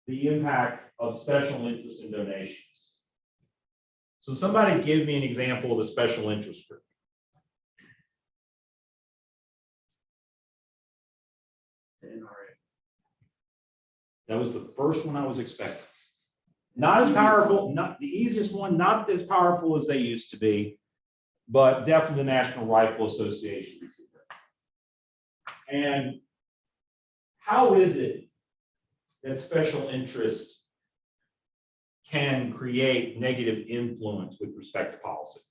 the impact of special interest and donations. So somebody give me an example of a special interest group. The NRA. That was the first one I was expecting. Not as powerful, not the easiest one, not as powerful as they used to be, but definitely the National Rifle Association. And how is it that special interest can create negative influence with respect to policy?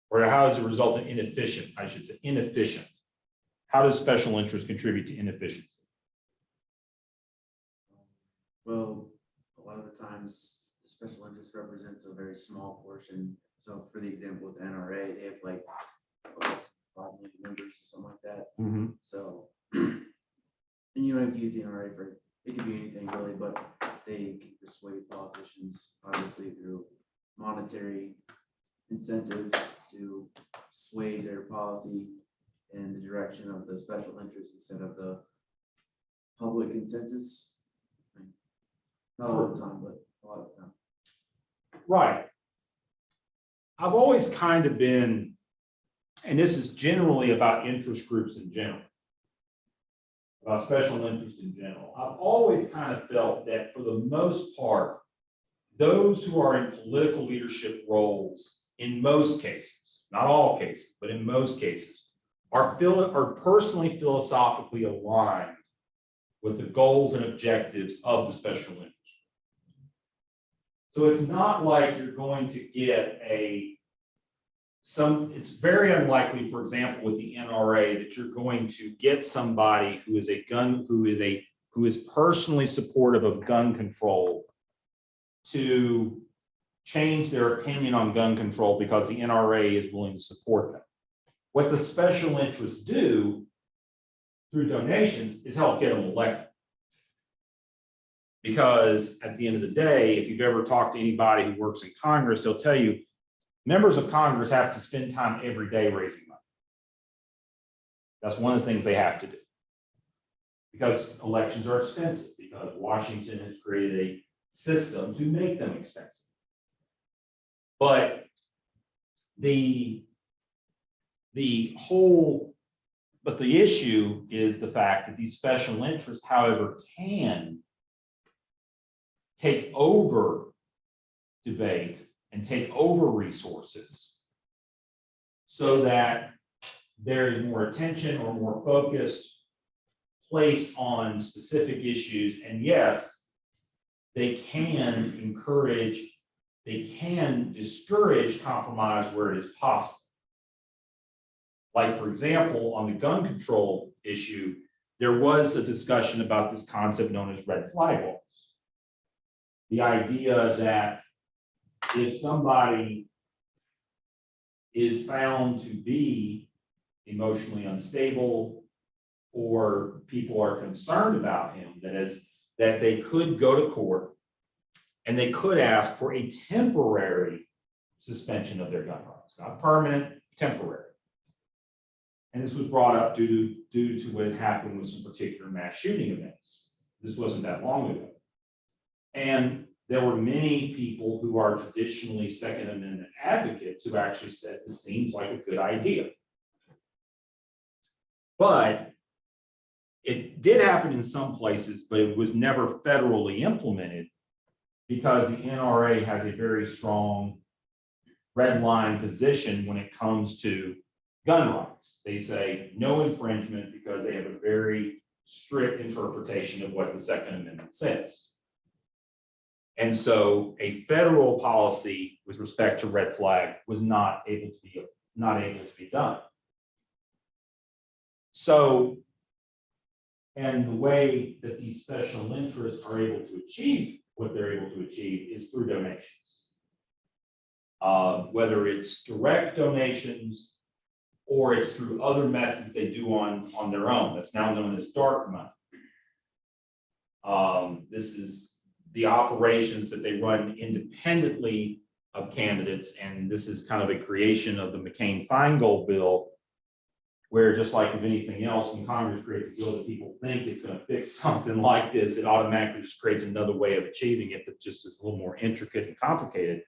Or how does it result in inefficient, I should say, inefficient? How does special interest contribute to inefficiency? Well, a lot of the times, special interest represents a very small portion. So for the example with the NRA, they have like 5 million members or something like that. So, and you know, haven't used the NRA for, it could be anything really, but they can persuade politicians, obviously through monetary incentives to sway their policy in the direction of the special interest instead of the public consensus. Not all the time, but a lot of the time. Right. I've always kind of been, and this is generally about interest groups in general, about special interest in general. I've always kind of felt that for the most part, those who are in political leadership roles, in most cases, not all cases, but in most cases, are personally philosophically aligned with the goals and objectives of the special interest. So it's not like you're going to get it's very unlikely, for example, with the NRA, that you're going to get somebody who is personally supportive of gun control to change their opinion on gun control because the NRA is willing to support them. What the special interests do through donations is help get them elected. Because at the end of the day, if you've ever talked to anybody who works in Congress, they'll tell you members of Congress have to spend time every day raising money. That's one of the things they have to do. Because elections are expensive, because Washington has created a system to make them expensive. But the issue is the fact that these special interests, however, can take over debate and take over resources so that there is more attention or more focus placed on specific issues. And yes, they can discourage compromise where it is possible. Like, for example, on the gun control issue, there was a discussion about this concept known as red flag laws. The idea that if somebody is found to be emotionally unstable or people are concerned about him, that they could go to court and they could ask for a temporary suspension of their gun rights, not permanent, temporary. And this was brought up due to what had happened with some particular mass shooting events. This wasn't that long ago. And there were many people who are traditionally Second Amendment advocates who actually said this seems like a good idea. But it did happen in some places, but it was never federally implemented because the NRA has a very strong red line position when it comes to gun rights. They say no infringement because they have a very strict interpretation of what the Second Amendment says. And so a federal policy with respect to red flag was not able to be done. So, and the way that these special interests are able to achieve what they're able to achieve is through donations. Whether it's direct donations or it's through other methods they do on their own. That's now known as dark money. This is the operations that they run independently of candidates, and this is kind of a creation of the McCain-Feingold bill, where just like with anything else, when Congress creates a bill that people think it's going to fix something like this, it automatically just creates another way of achieving it that just is a little more intricate and complicated.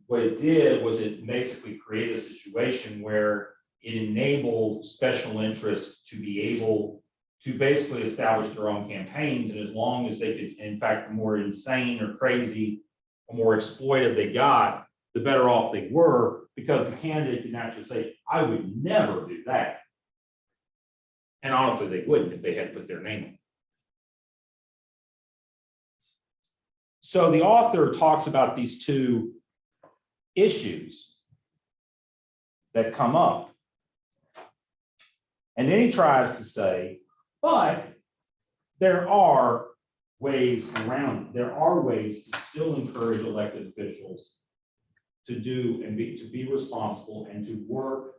What it did was it basically created a situation where it enabled special interests to be able to basically establish their own campaigns. And as long as they could, in fact, the more insane or crazy or more exploitive they got, the better off they were, because the candidate can actually say, I would never do that. And honestly, they wouldn't if they had put their name on it. So the author talks about these two issues that come up. And then he tries to say, but there are ways around it. There are ways to still encourage elected officials to do and to be responsible and to work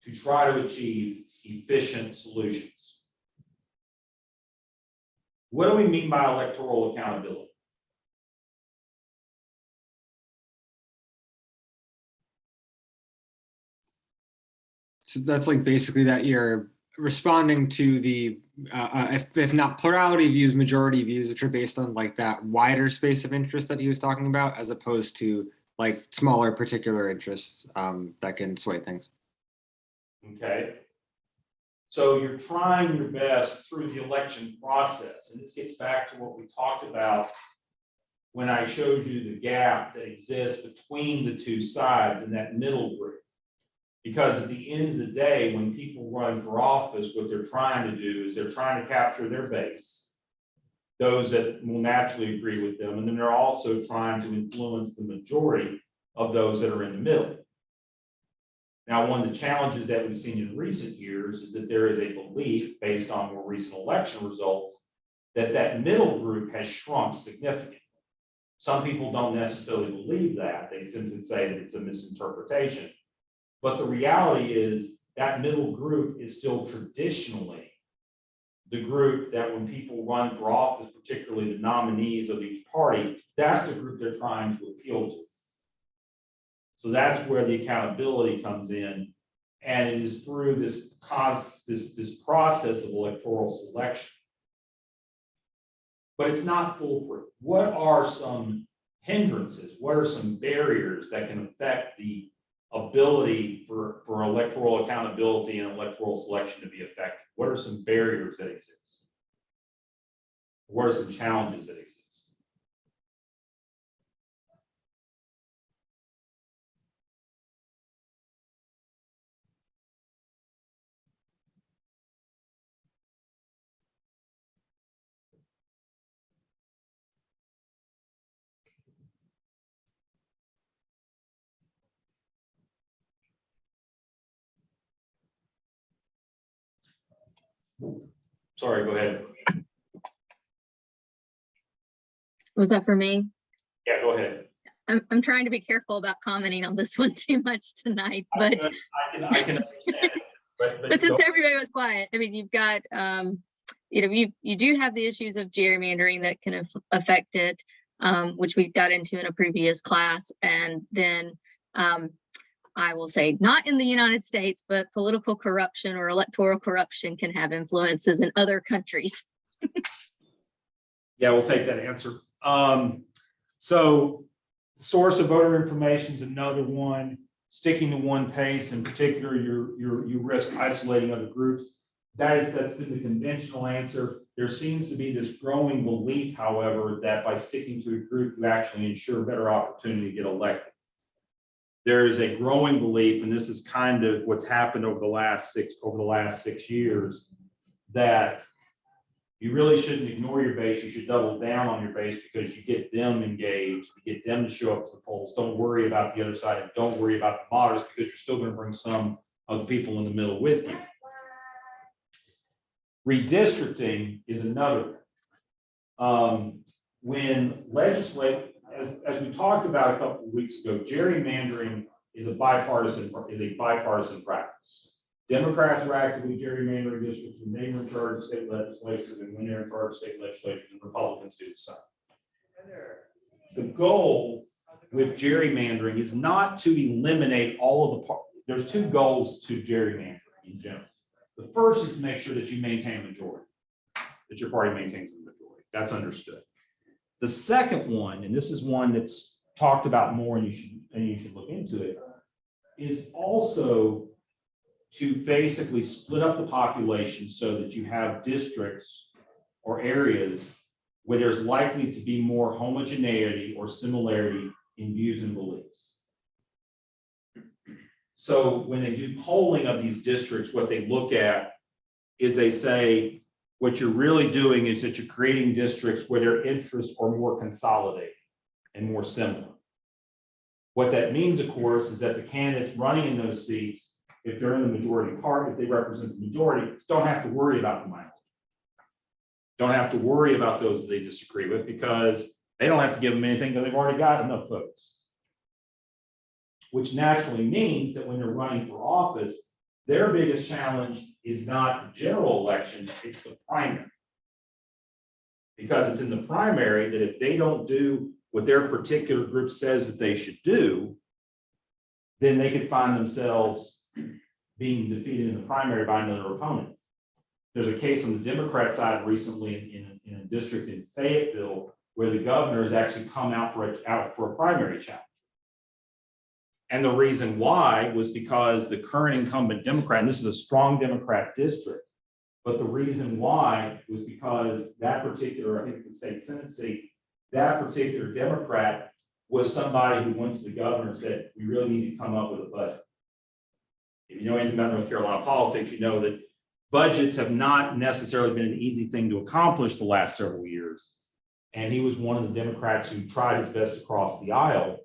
to try to achieve efficient solutions. What do we mean by electoral accountability? So that's like basically that you're responding to the, if not plurality views, majority views, which are based on like that wider space of interest that he was talking about, as opposed to like smaller particular interests that can sway things. Okay. So you're trying your best through the election process, and this gets back to what we talked about when I showed you the gap that exists between the two sides in that middle group. Because at the end of the day, when people run for office, what they're trying to do is they're trying to capture their base, those that will naturally agree with them, and then they're also trying to influence the majority of those that are in the middle. Now, one of the challenges that we've seen in recent years is that there is a belief based on more recent election results that that middle group has shrunk significantly. Some people don't necessarily believe that. They simply say that it's a misinterpretation. But the reality is that middle group is still traditionally the group that when people run for office, particularly the nominees of each party, that's the group they're trying to appeal to. So that's where the accountability comes in. And it is through this process of electoral selection. But it's not foolproof. What are some hindrances? What are some barriers that can affect the ability for electoral accountability and electoral selection to be effective? What are some barriers that exist? What are some challenges that exist? Sorry, go ahead. Was that for me? Yeah, go ahead. I'm trying to be careful about commenting on this one too much tonight, but I can understand. but since everybody was quiet, I mean, you've got, you do have the issues of gerrymandering that can affect it, which we got into in a previous class. And then I will say, not in the United States, but political corruption or electoral corruption can have influences in other countries. Yeah, we'll take that answer. So source of voter information is another one. Sticking to one pace, in particular, you risk isolating other groups. That's been the conventional answer. There seems to be this growing belief, however, that by sticking to a group, you actually ensure better opportunity to get elected. There is a growing belief, and this is kind of what's happened over the last 6 years, that you really shouldn't ignore your base. You should double down on your base because you get them engaged, you get them to show up to the polls. Don't worry about the other side, and don't worry about the moderates because you're still going to bring some of the people in the middle with you. Redistricting is another. When legislate, as we talked about a couple of weeks ago, gerrymandering is a bipartisan practice. Democrats are actively gerrymandering districts when they were in charge of state legislatures, and when they're in charge of state legislatures, and Republicans do the same. The goal with gerrymandering is not to eliminate all of the parts. There's two goals to gerrymandering in general. The first is to make sure that you maintain a majority, that your party maintains a majority. That's understood. The second one, and this is one that's talked about more, and you should look into it, is also to basically split up the population so that you have districts or areas where there's likely to be more homogeneity or similarity in views and beliefs. So when they do polling of these districts, what they look at is they say, what you're really doing is that you're creating districts where their interests are more consolidated and more similar. What that means, of course, is that the candidates running in those seats, if they're in the majority part, if they represent the majority, don't have to worry about the minority. Don't have to worry about those that they disagree with because they don't have to give them anything because they've already got enough votes. Which naturally means that when they're running for office, their biggest challenge is not the general election, it's the primary. Because it's in the primary that if they don't do what their particular group says that they should do, then they could find themselves being defeated in the primary by another opponent. There's a case on the Democrat side recently in a district in Fayetteville where the governor has actually come out for a primary challenge. And the reason why was because the current incumbent Democrat, and this is a strong Democrat district, but the reason why was because that particular, I think it's a state Senate seat, that particular Democrat was somebody who went to the governor and said, we really need to come up with a budget. If you know anything about North Carolina politics, you know that budgets have not necessarily been an easy thing to accomplish the last several years. And he was one of the Democrats who tried his best to cross the aisle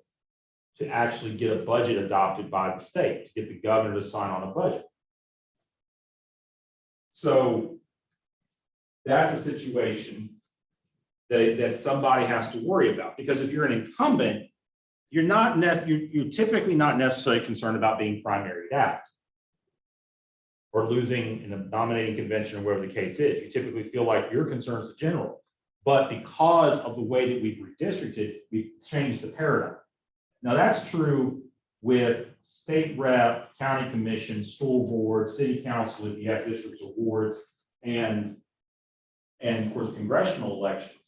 to actually get a budget adopted by the state, to get the governor to sign on a budget. So that's a situation that somebody has to worry about, because if you're an incumbent, you're typically not necessarily concerned about being primaried out or losing in a nominating convention or whatever the case is. You typically feel like your concern is the general, but because of the way that we've redistricted, we've changed the paradigm. Now that's true with state rep, county commission, school board, city council, if you have districts or wards, and of course congressional elections.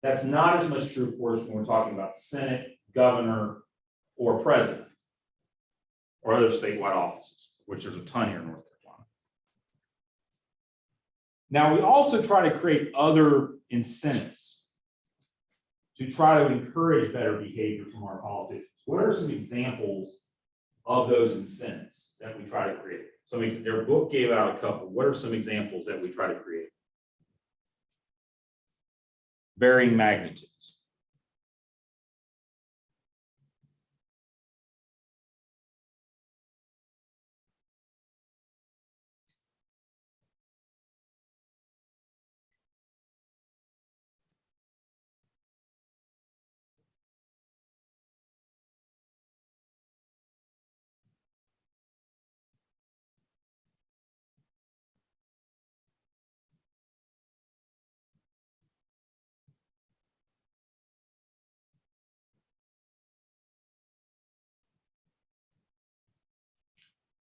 That's not as much true, of course, when we're talking about Senate, governor, or president, or other statewide offices, which there's a ton here in North Carolina. Now, we also try to create other incentives to try to encourage better behavior from our politicians. What are some examples of those incentives that we try to create? So their book gave out a couple. What are some examples that we try to create? Varying magnitudes.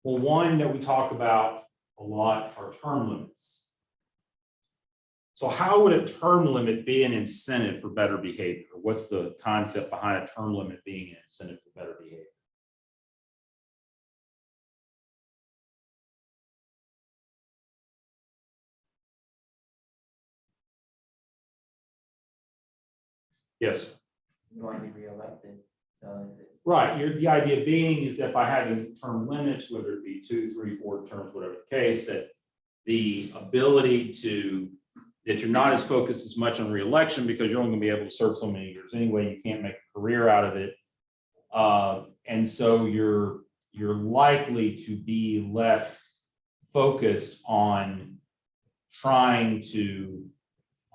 Well, one that we talk about a lot are term limits. So how would a term limit be an incentive for better behavior? What's the concept behind a term limit being an incentive for better behavior? Yes. You want to be reelected, so is it? Right. The idea being is that by having term limits, whether it be 2, 3, 4 terms, whatever the case, that the ability that you're not as focused as much on reelection because you're only going to be able to serve so many years anyway. You can't make a career out of it. And so you're likely to be less focused on trying to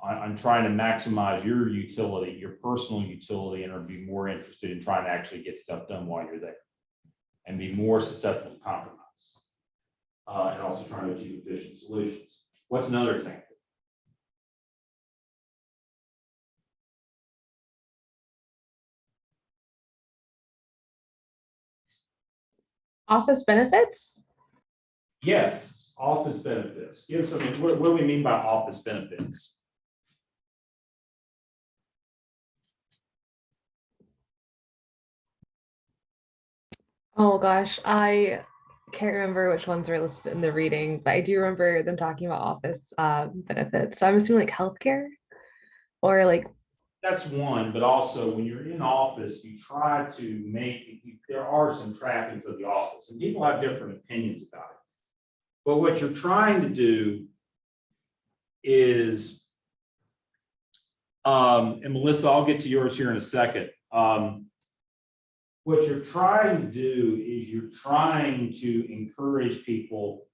maximize your utility, your personal utility, and or be more interested in trying to actually get stuff done while you're there and be more susceptible to compromise. And also trying to achieve efficient solutions. What's another example? Office benefits? Yes, office benefits. Give some, what do we mean by office benefits? Oh gosh, I can't remember which ones are listed in the reading, but I do remember them talking about office benefits. So I'm assuming like healthcare or like. That's one, but also when you're in office, you try to there are some trappings of the office and people have different opinions about it. But what you're trying to do is, and Melissa, I'll get to yours here in a second. What you're trying to do is you're trying to encourage people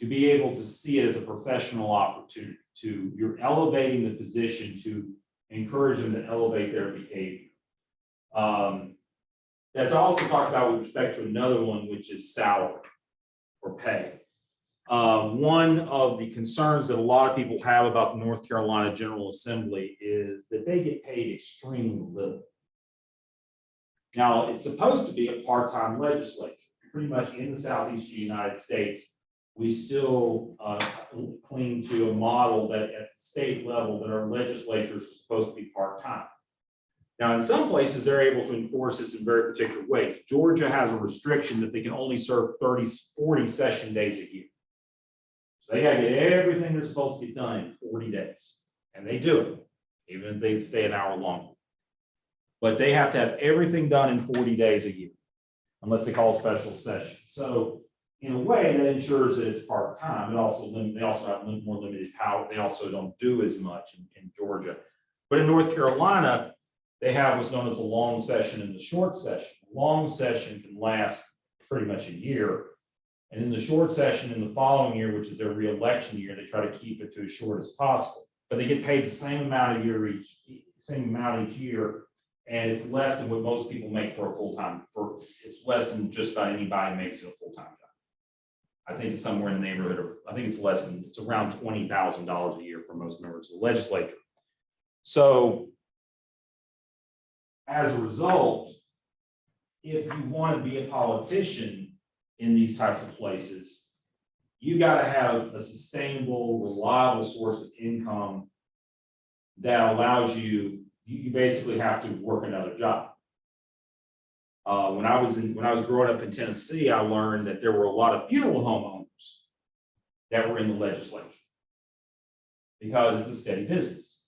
to be able to see it as a professional opportunity. You're elevating the position to encourage them to elevate their behavior. That's also talked about with respect to another one, which is salary. or pay. One of the concerns that a lot of people have about the North Carolina General Assembly is that they get paid extremely little. Now, it's supposed to be a part-time legislature. Pretty much in the Southeast United States, we still cling to a model that at the state level that our legislatures are supposed to be part-time. Now, in some places, they're able to enforce this in very particular ways. Georgia has a restriction that they can only serve 40 session days a year. So they gotta get everything they're supposed to get done in 40 days. And they do it, even if they stay an hour longer. But they have to have everything done in 40 days a year, unless they call a special session. So in a way, that ensures that it's part-time. They also have more limited power. They also don't do as much in Georgia. But in North Carolina, they have what's known as a long session and the short session. The long session can last pretty much a year. And in the short session in the following year, which is their re-election year, they try to keep it to as short as possible. But they get paid the same amount each year. And it's less than what most people make for a full-time, it's less than just about anybody makes it a full-time job. I think it's somewhere in the neighborhood of, it's around $20,000 a year for most members of the legislature. So as a result, if you want to be a politician in these types of places, you got to have a sustainable, reliable source of income that allows you basically have to work another job. When I was growing up in Tennessee, I learned that there were a lot of funeral home owners that were in the legislature because it's a steady business.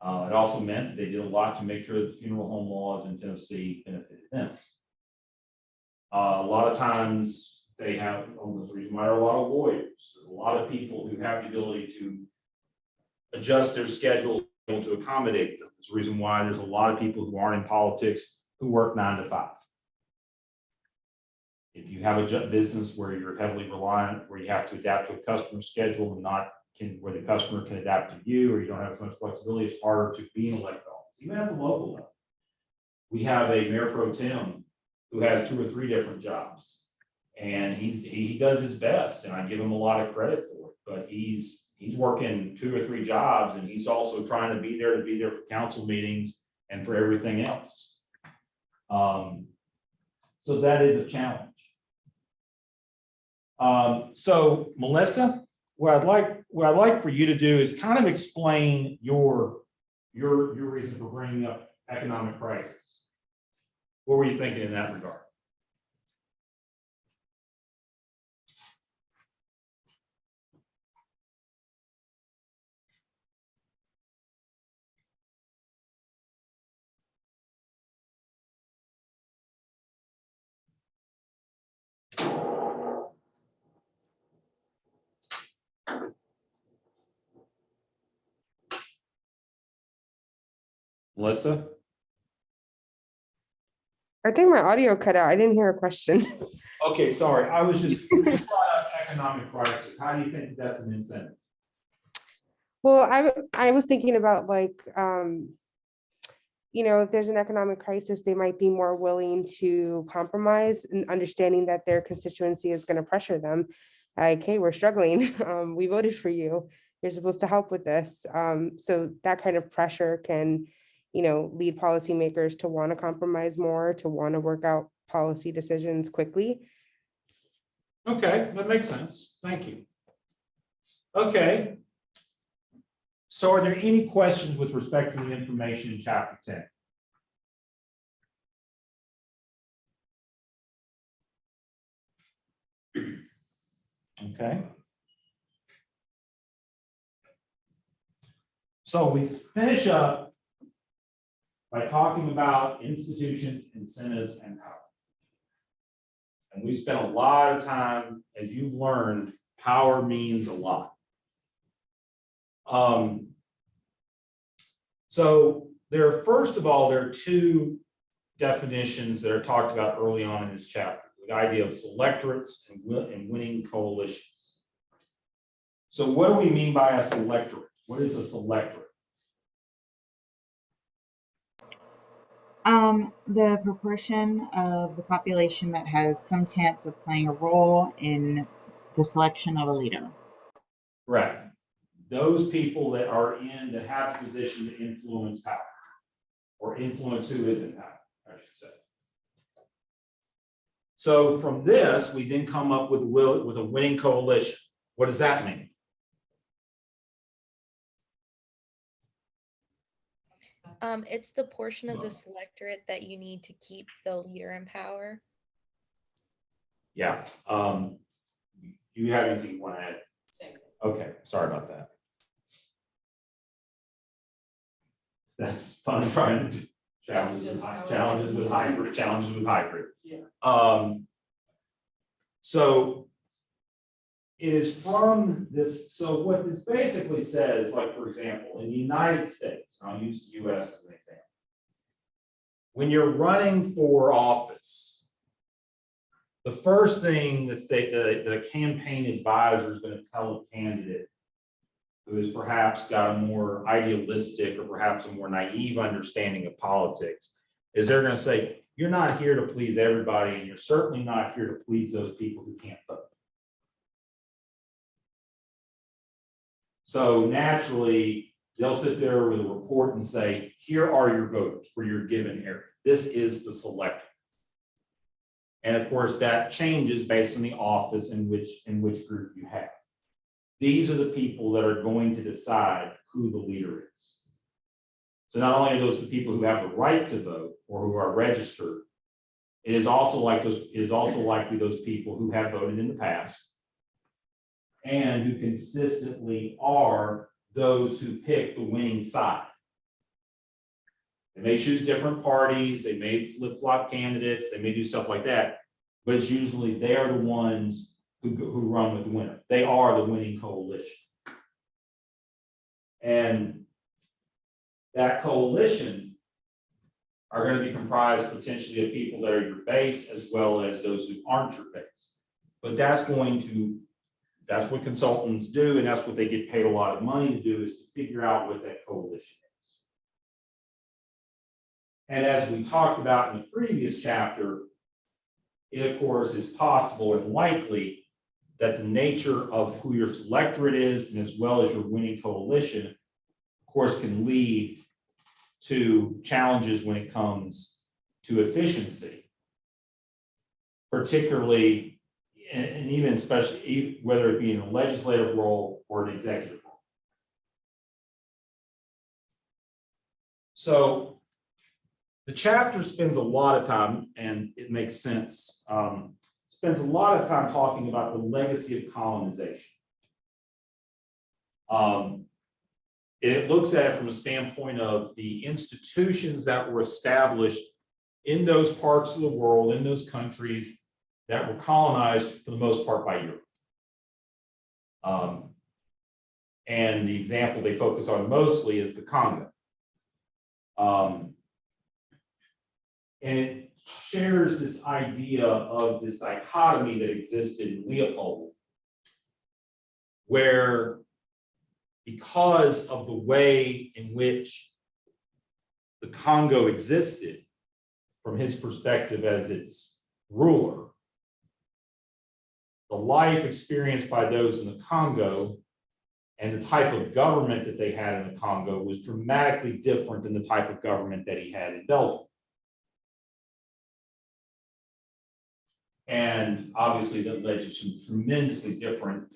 It also meant that they did a lot to make sure that the funeral home laws in Tennessee benefited them. A lot of times they have, that's the reason why there are a lot of lawyers. There's a lot of people who have the ability to adjust their schedule to accommodate them. There's a reason why there's a lot of people who aren't in politics who work 9 to 5. If you have a business where you're heavily reliant, where you have to adapt to a customer schedule and where the customer can adapt to you, or you don't have as much flexibility, it's harder to be in elected office, even at the local level. We have a mayor pro tem who has 2 or 3 different jobs, and he does his best, and I give him a lot of credit for it, but he's working 2 or 3 jobs, and he's also trying to be there for council meetings and for everything else. So that is a challenge. So Melissa, what I'd like for you to do is kind of explain your reason for bringing up economic crisis. What were you thinking in that regard? Melissa? I think my audio cut out. I didn't hear a question. Okay, sorry. I was just economic crisis. How do you think that's an incentive? Well, I was thinking about like, if there's an economic crisis, they might be more willing to compromise and understanding that their constituency is going to pressure them. Like, hey, we're struggling. We voted for you. You're supposed to help with this. So that kind of pressure can, lead policymakers to want to compromise more, to want to work out policy decisions quickly. Okay, that makes sense. Thank you. Okay. So are there any questions with respect to the information in chapter 10? Okay. So we finish up by talking about institutions, incentives, and power. And we spent a lot of time, as you've learned, power means a lot. So first of all, there are 2 definitions that are talked about early on in this chapter, the idea of selectorates and winning coalitions. So what do we mean by a selectorate? What is a selectorate? The proportion of the population that has some chance of playing a role in the selection of a leader. Right. Those people that are in, that have the position to influence power, or influence who is in power, I should say. So from this, we then come up with a winning coalition. What does that mean? It's the portion of the selectorate that you need to keep the leader in power. Yeah. You have anything you want to add? Okay, sorry about that. That's fun trying to do challenges with hybrid. Yeah. So it is from this, so what this basically says, like, for example, in the United States, I'll use the US as an example. When you're running for office, the first thing that a campaign advisor is going to tell a candidate who has perhaps got a more idealistic or perhaps a more naive understanding of politics is they're going to say, you're not here to please everybody, and you're certainly not here to please those people who can't vote. So naturally, they'll sit there with a report and say, here are your voters for your given area. This is the selector. And of course, that changes based on the office in which group you have. These are the people that are going to decide who the leader is. So not only are those the people who have the right to vote or who are registered, it is also likely those people who have voted in the past and who consistently are those who pick the winning side. They may choose different parties, they may flip-flop candidates, they may do stuff like that, but it's usually they're the ones who run with the winner. They are the winning coalition. And that coalition are going to be comprised potentially of people that are your base as well as those who aren't your base. But that's what consultants do, and that's what they get paid a lot of money to do, is to figure out what that coalition is. And as we talked about in the previous chapter, it of course is possible and likely that the nature of who your selectorate is, and as well as your winning coalition, of course, can lead to challenges when it comes to efficiency, particularly, and even especially whether it be in a legislative role or an executive role. So the chapter spends a lot of time, and it makes sense, spends a lot of time talking about the legacy of colonization. It looks at it from a standpoint of the institutions that were established in those parts of the world, in those countries that were colonized for the most part by Europe. And the example they focus on mostly is the Congo. And it shares this idea of this dichotomy that existed in Leopold, where because of the way in which the Congo existed from his perspective as its ruler, the life experienced by those in the Congo and the type of government that they had in the Congo was dramatically different than the type of government that he had in Belgium. And obviously that led to some tremendously different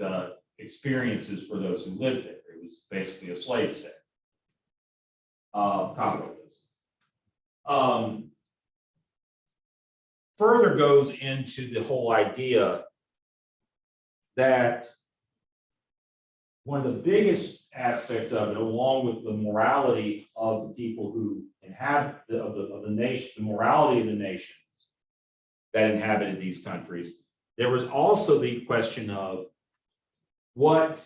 experiences for those who lived there. It was basically a slave state. Congo is. Further goes into the whole idea that one of the biggest aspects of it, along with the morality of the people who inhabit the nation, the morality of the nations that inhabited these countries, there was also the question of what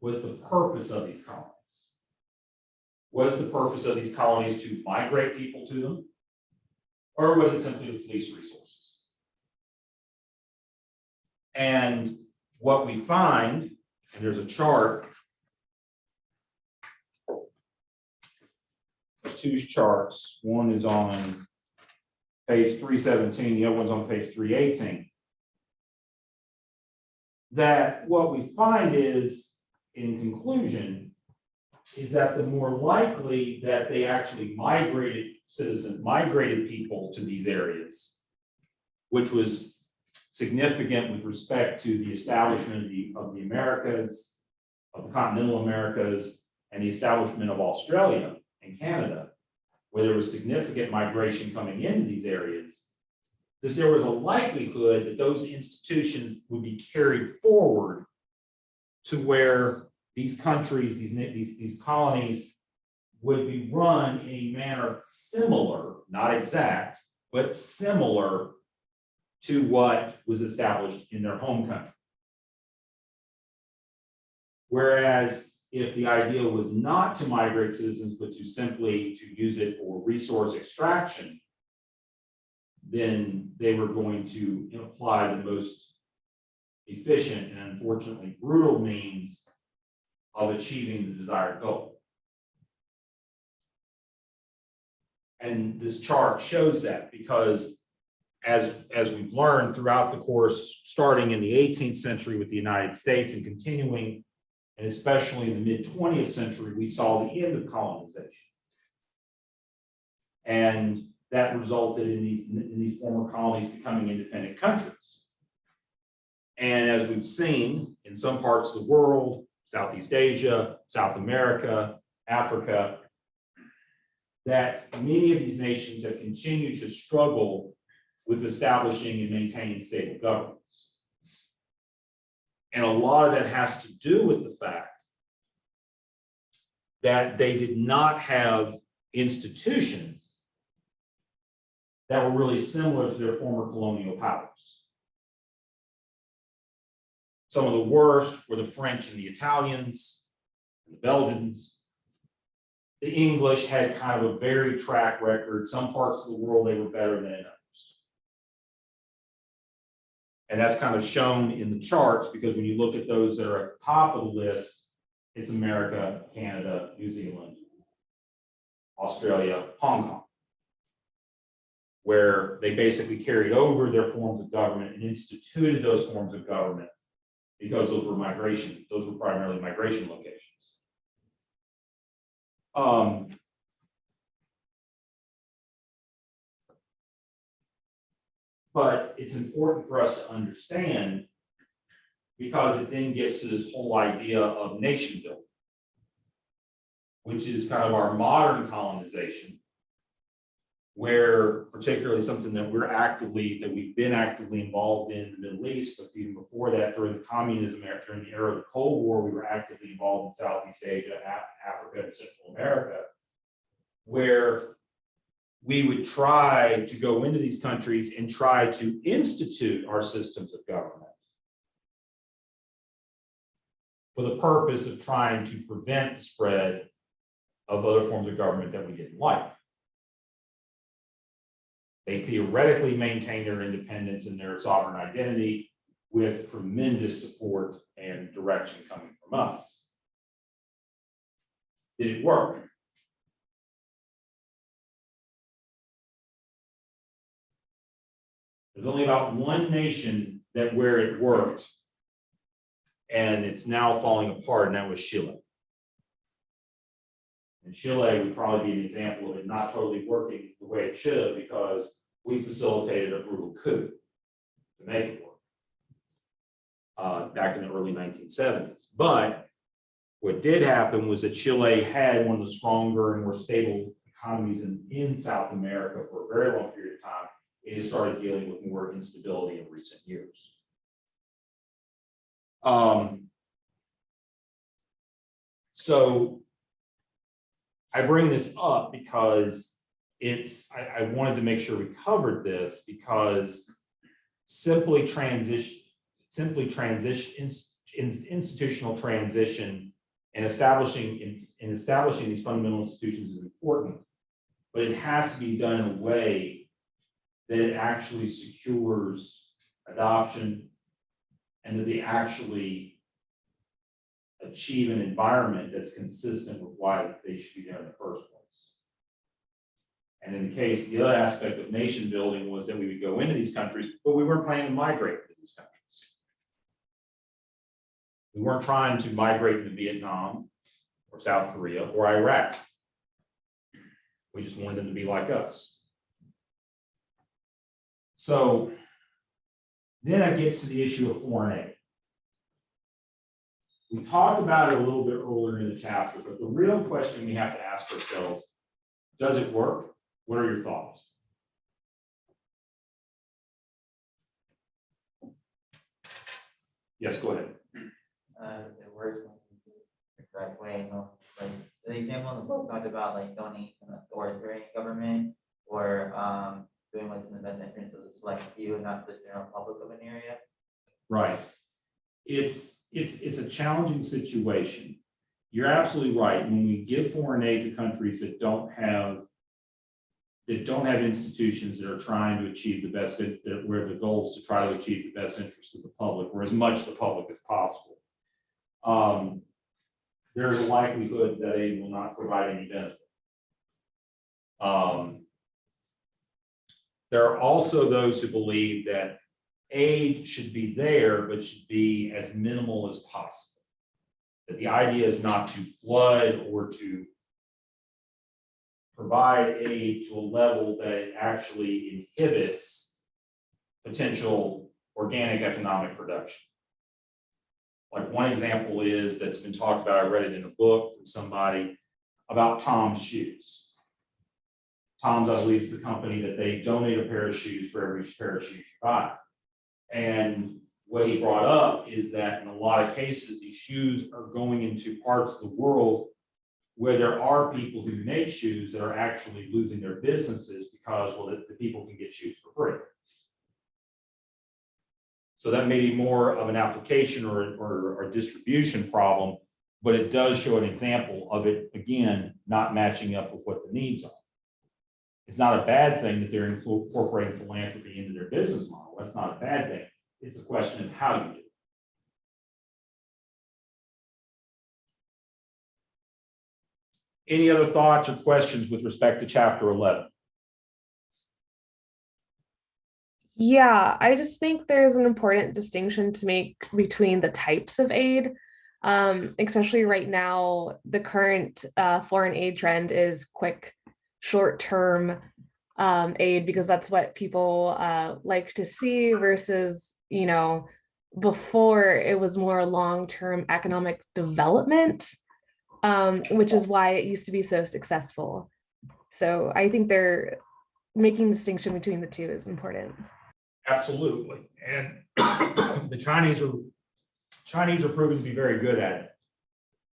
was the purpose of these colonies? Was the purpose of these colonies to migrate people to them? Or was it simply to fleece resources? And what we find, and there's a chart, let's two charts. One is on page 317, the other one's on page 318. That what we find is, in conclusion, is that the more likely that they actually migrated people to these areas, which was significant with respect to the establishment of the Americas, of the continental Americas, and the establishment of Australia and Canada, where there was significant migration coming into these areas, that there was a likelihood that those institutions would be carried forward to where these countries, these colonies would be run in a manner similar, not exact, but similar to what was established in their home country. Whereas if the idea was not to migrate citizens, but to simply to use it for resource extraction, then they were going to apply the most efficient and unfortunately brutal means of achieving the desired goal. And this chart shows that, because as we've learned throughout the course, starting in the 18th century with the United States and continuing, and especially in the mid-20th century, we saw the end of colonization. And that resulted in these former colonies becoming independent countries. And as we've seen in some parts of the world, Southeast Asia, South America, Africa, that many of these nations have continued to struggle with establishing and maintaining stable governments. And a lot of that has to do with the fact that they did not have institutions that were really similar to their former colonial powers. Some of the worst were the French and the Italians, and the Belgians. The English had kind of a varied track record. Some parts of the world they were better than in others. And that's kind of shown in the charts, because when you look at those that are at the top of the list, it's America, Canada, New Zealand, Australia, Hong Kong, where they basically carried over their forms of government and instituted those forms of government, because those were primarily migration locations. But it's important for us to understand, because it then gets to this whole idea of nation building, which is kind of our modern colonization, where particularly something that we've been actively involved in the Middle East, but even before that, during the communism era, during the era of the Cold War, we were actively involved in Southeast Asia, Africa, and Central America, where we would try to go into these countries and try to institute our systems of government for the purpose of trying to prevent the spread of other forms of government that we didn't like. They theoretically maintain their independence and their sovereign identity with tremendous support and direction coming from us. Did it work? There's only about one nation where it worked, and it's now falling apart, and that was Chile. And Chile would probably be an example of it not totally working the way it should have, because we facilitated a brutal coup to make it work back in the early 1970s. But what did happen was that Chile had one of the stronger and more stable economies in South America for a very long period of time. It has started dealing with more instability in recent years. So I bring this up because I wanted to make sure we covered this, because institutional transition and establishing these fundamental institutions is important, but it has to be done in a way that it actually secures adoption, and that they actually achieve an environment that's consistent with why they should be there in the first place. And in the case, the other aspect of nation building was that we would go into these countries, but we weren't planning to migrate to these countries. We weren't trying to migrate to Vietnam or South Korea or Iraq. We just wanted them to be like us. So then that gets to the issue of foreign aid. We talked about it a little bit earlier in the chapter, but the real question we have to ask ourselves, does it work? What are your thoughts? Yes, go ahead. It works when you do it the correct way, you know, like the example in the book talked about like donating to an authoritarian government or doing what's in the best interest of the select few and not the general public of an area. Right. It's a challenging situation. You're absolutely right. When we give foreign aid to countries that don't have institutions that are trying to achieve the best, where the goal is to try to achieve the best interest of the public, or as much the public as possible, there's a likelihood that aid will not provide any benefit. There are also those who believe that aid should be there, but should be as minimal as possible. That the idea is not to flood or to provide aid to a level that it actually inhibits potential organic economic production. Like one example is that's been talked about, I read it in a book from somebody about Tom's shoes. Tom's, I believe, is the company that they donate a pair of shoes for every pair of shoes you buy. And what he brought up is that in a lot of cases, these shoes are going into parts of the world where there are people who make shoes that are actually losing their businesses because, well, the people can get shoes for free. So that may be more of an application or a distribution problem, but it does show an example of it, again, not matching up with what the needs are. It's not a bad thing that they're incorporating philanthropy into their business model. That's not a bad thing. It's a question of how you do it. Any other thoughts or questions with respect to chapter 11? Yeah, I just think there's an important distinction to make between the types of aid. Especially right now, the current foreign aid trend is quick, short-term aid because that's what people like to see versus, you know, before it was more long-term economic development, which is why it used to be so successful. So I think they're making distinction between the two is important. Absolutely. And the Chinese are proving to be very good at it.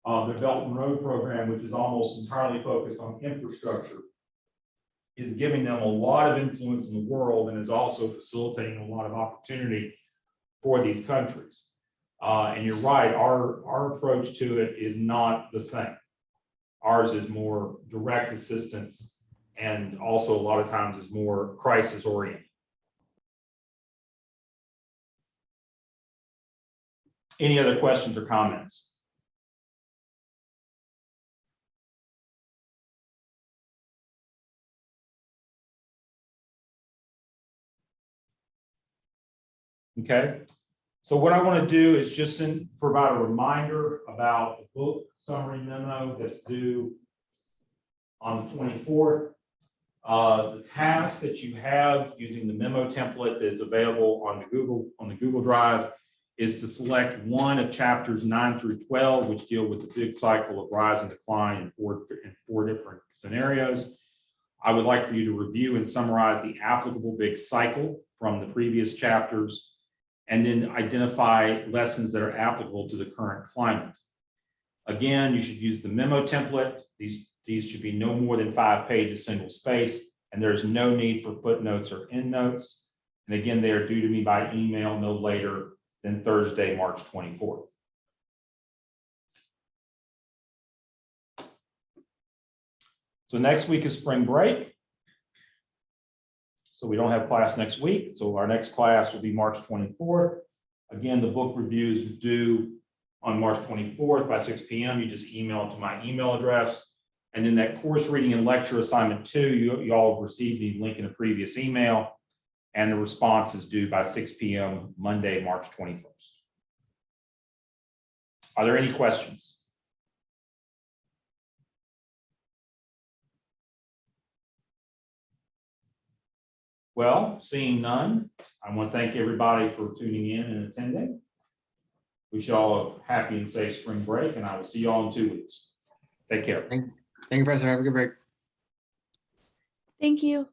The Belt and Road program, which is almost entirely focused on infrastructure, is giving them a lot of influence in the world and is also facilitating a lot of opportunity for these countries. And you're right, our approach to it is not the same. Ours is more direct assistance and also a lot of times is more crisis oriented. Any other questions or comments? Okay, so what I want to do is just provide a reminder about the book summary memo that's due on the 24th. The task that you have using the memo template that's available on the Google Drive is to select one of chapters 9 through 12, which deal with the big cycle of rise and decline in four different scenarios. I would like for you to review and summarize the applicable big cycle from the previous chapters, and then identify lessons that are applicable to the current climate. Again, you should use the memo template. These should be no more than 5 pages, single space, and there's no need for footnotes or endnotes. And again, they are due to me by email no later than Thursday, March 24th. So next week is spring break. So we don't have class next week. So our next class will be March 24th. Again, the book review is due on March 24th by 6 p.m. You just email it to my email address. And then that course reading and lecture assignment 2, you all received the link in a previous email, and the response is due by 6 p.m. Monday, March 21st. Are there any questions? Well, seeing none, I want to thank everybody for tuning in and attending. Wish you all a happy and safe spring break, and I will see you all in 2 weeks. Take care. Thank you, Professor. Have a good break. Thank you.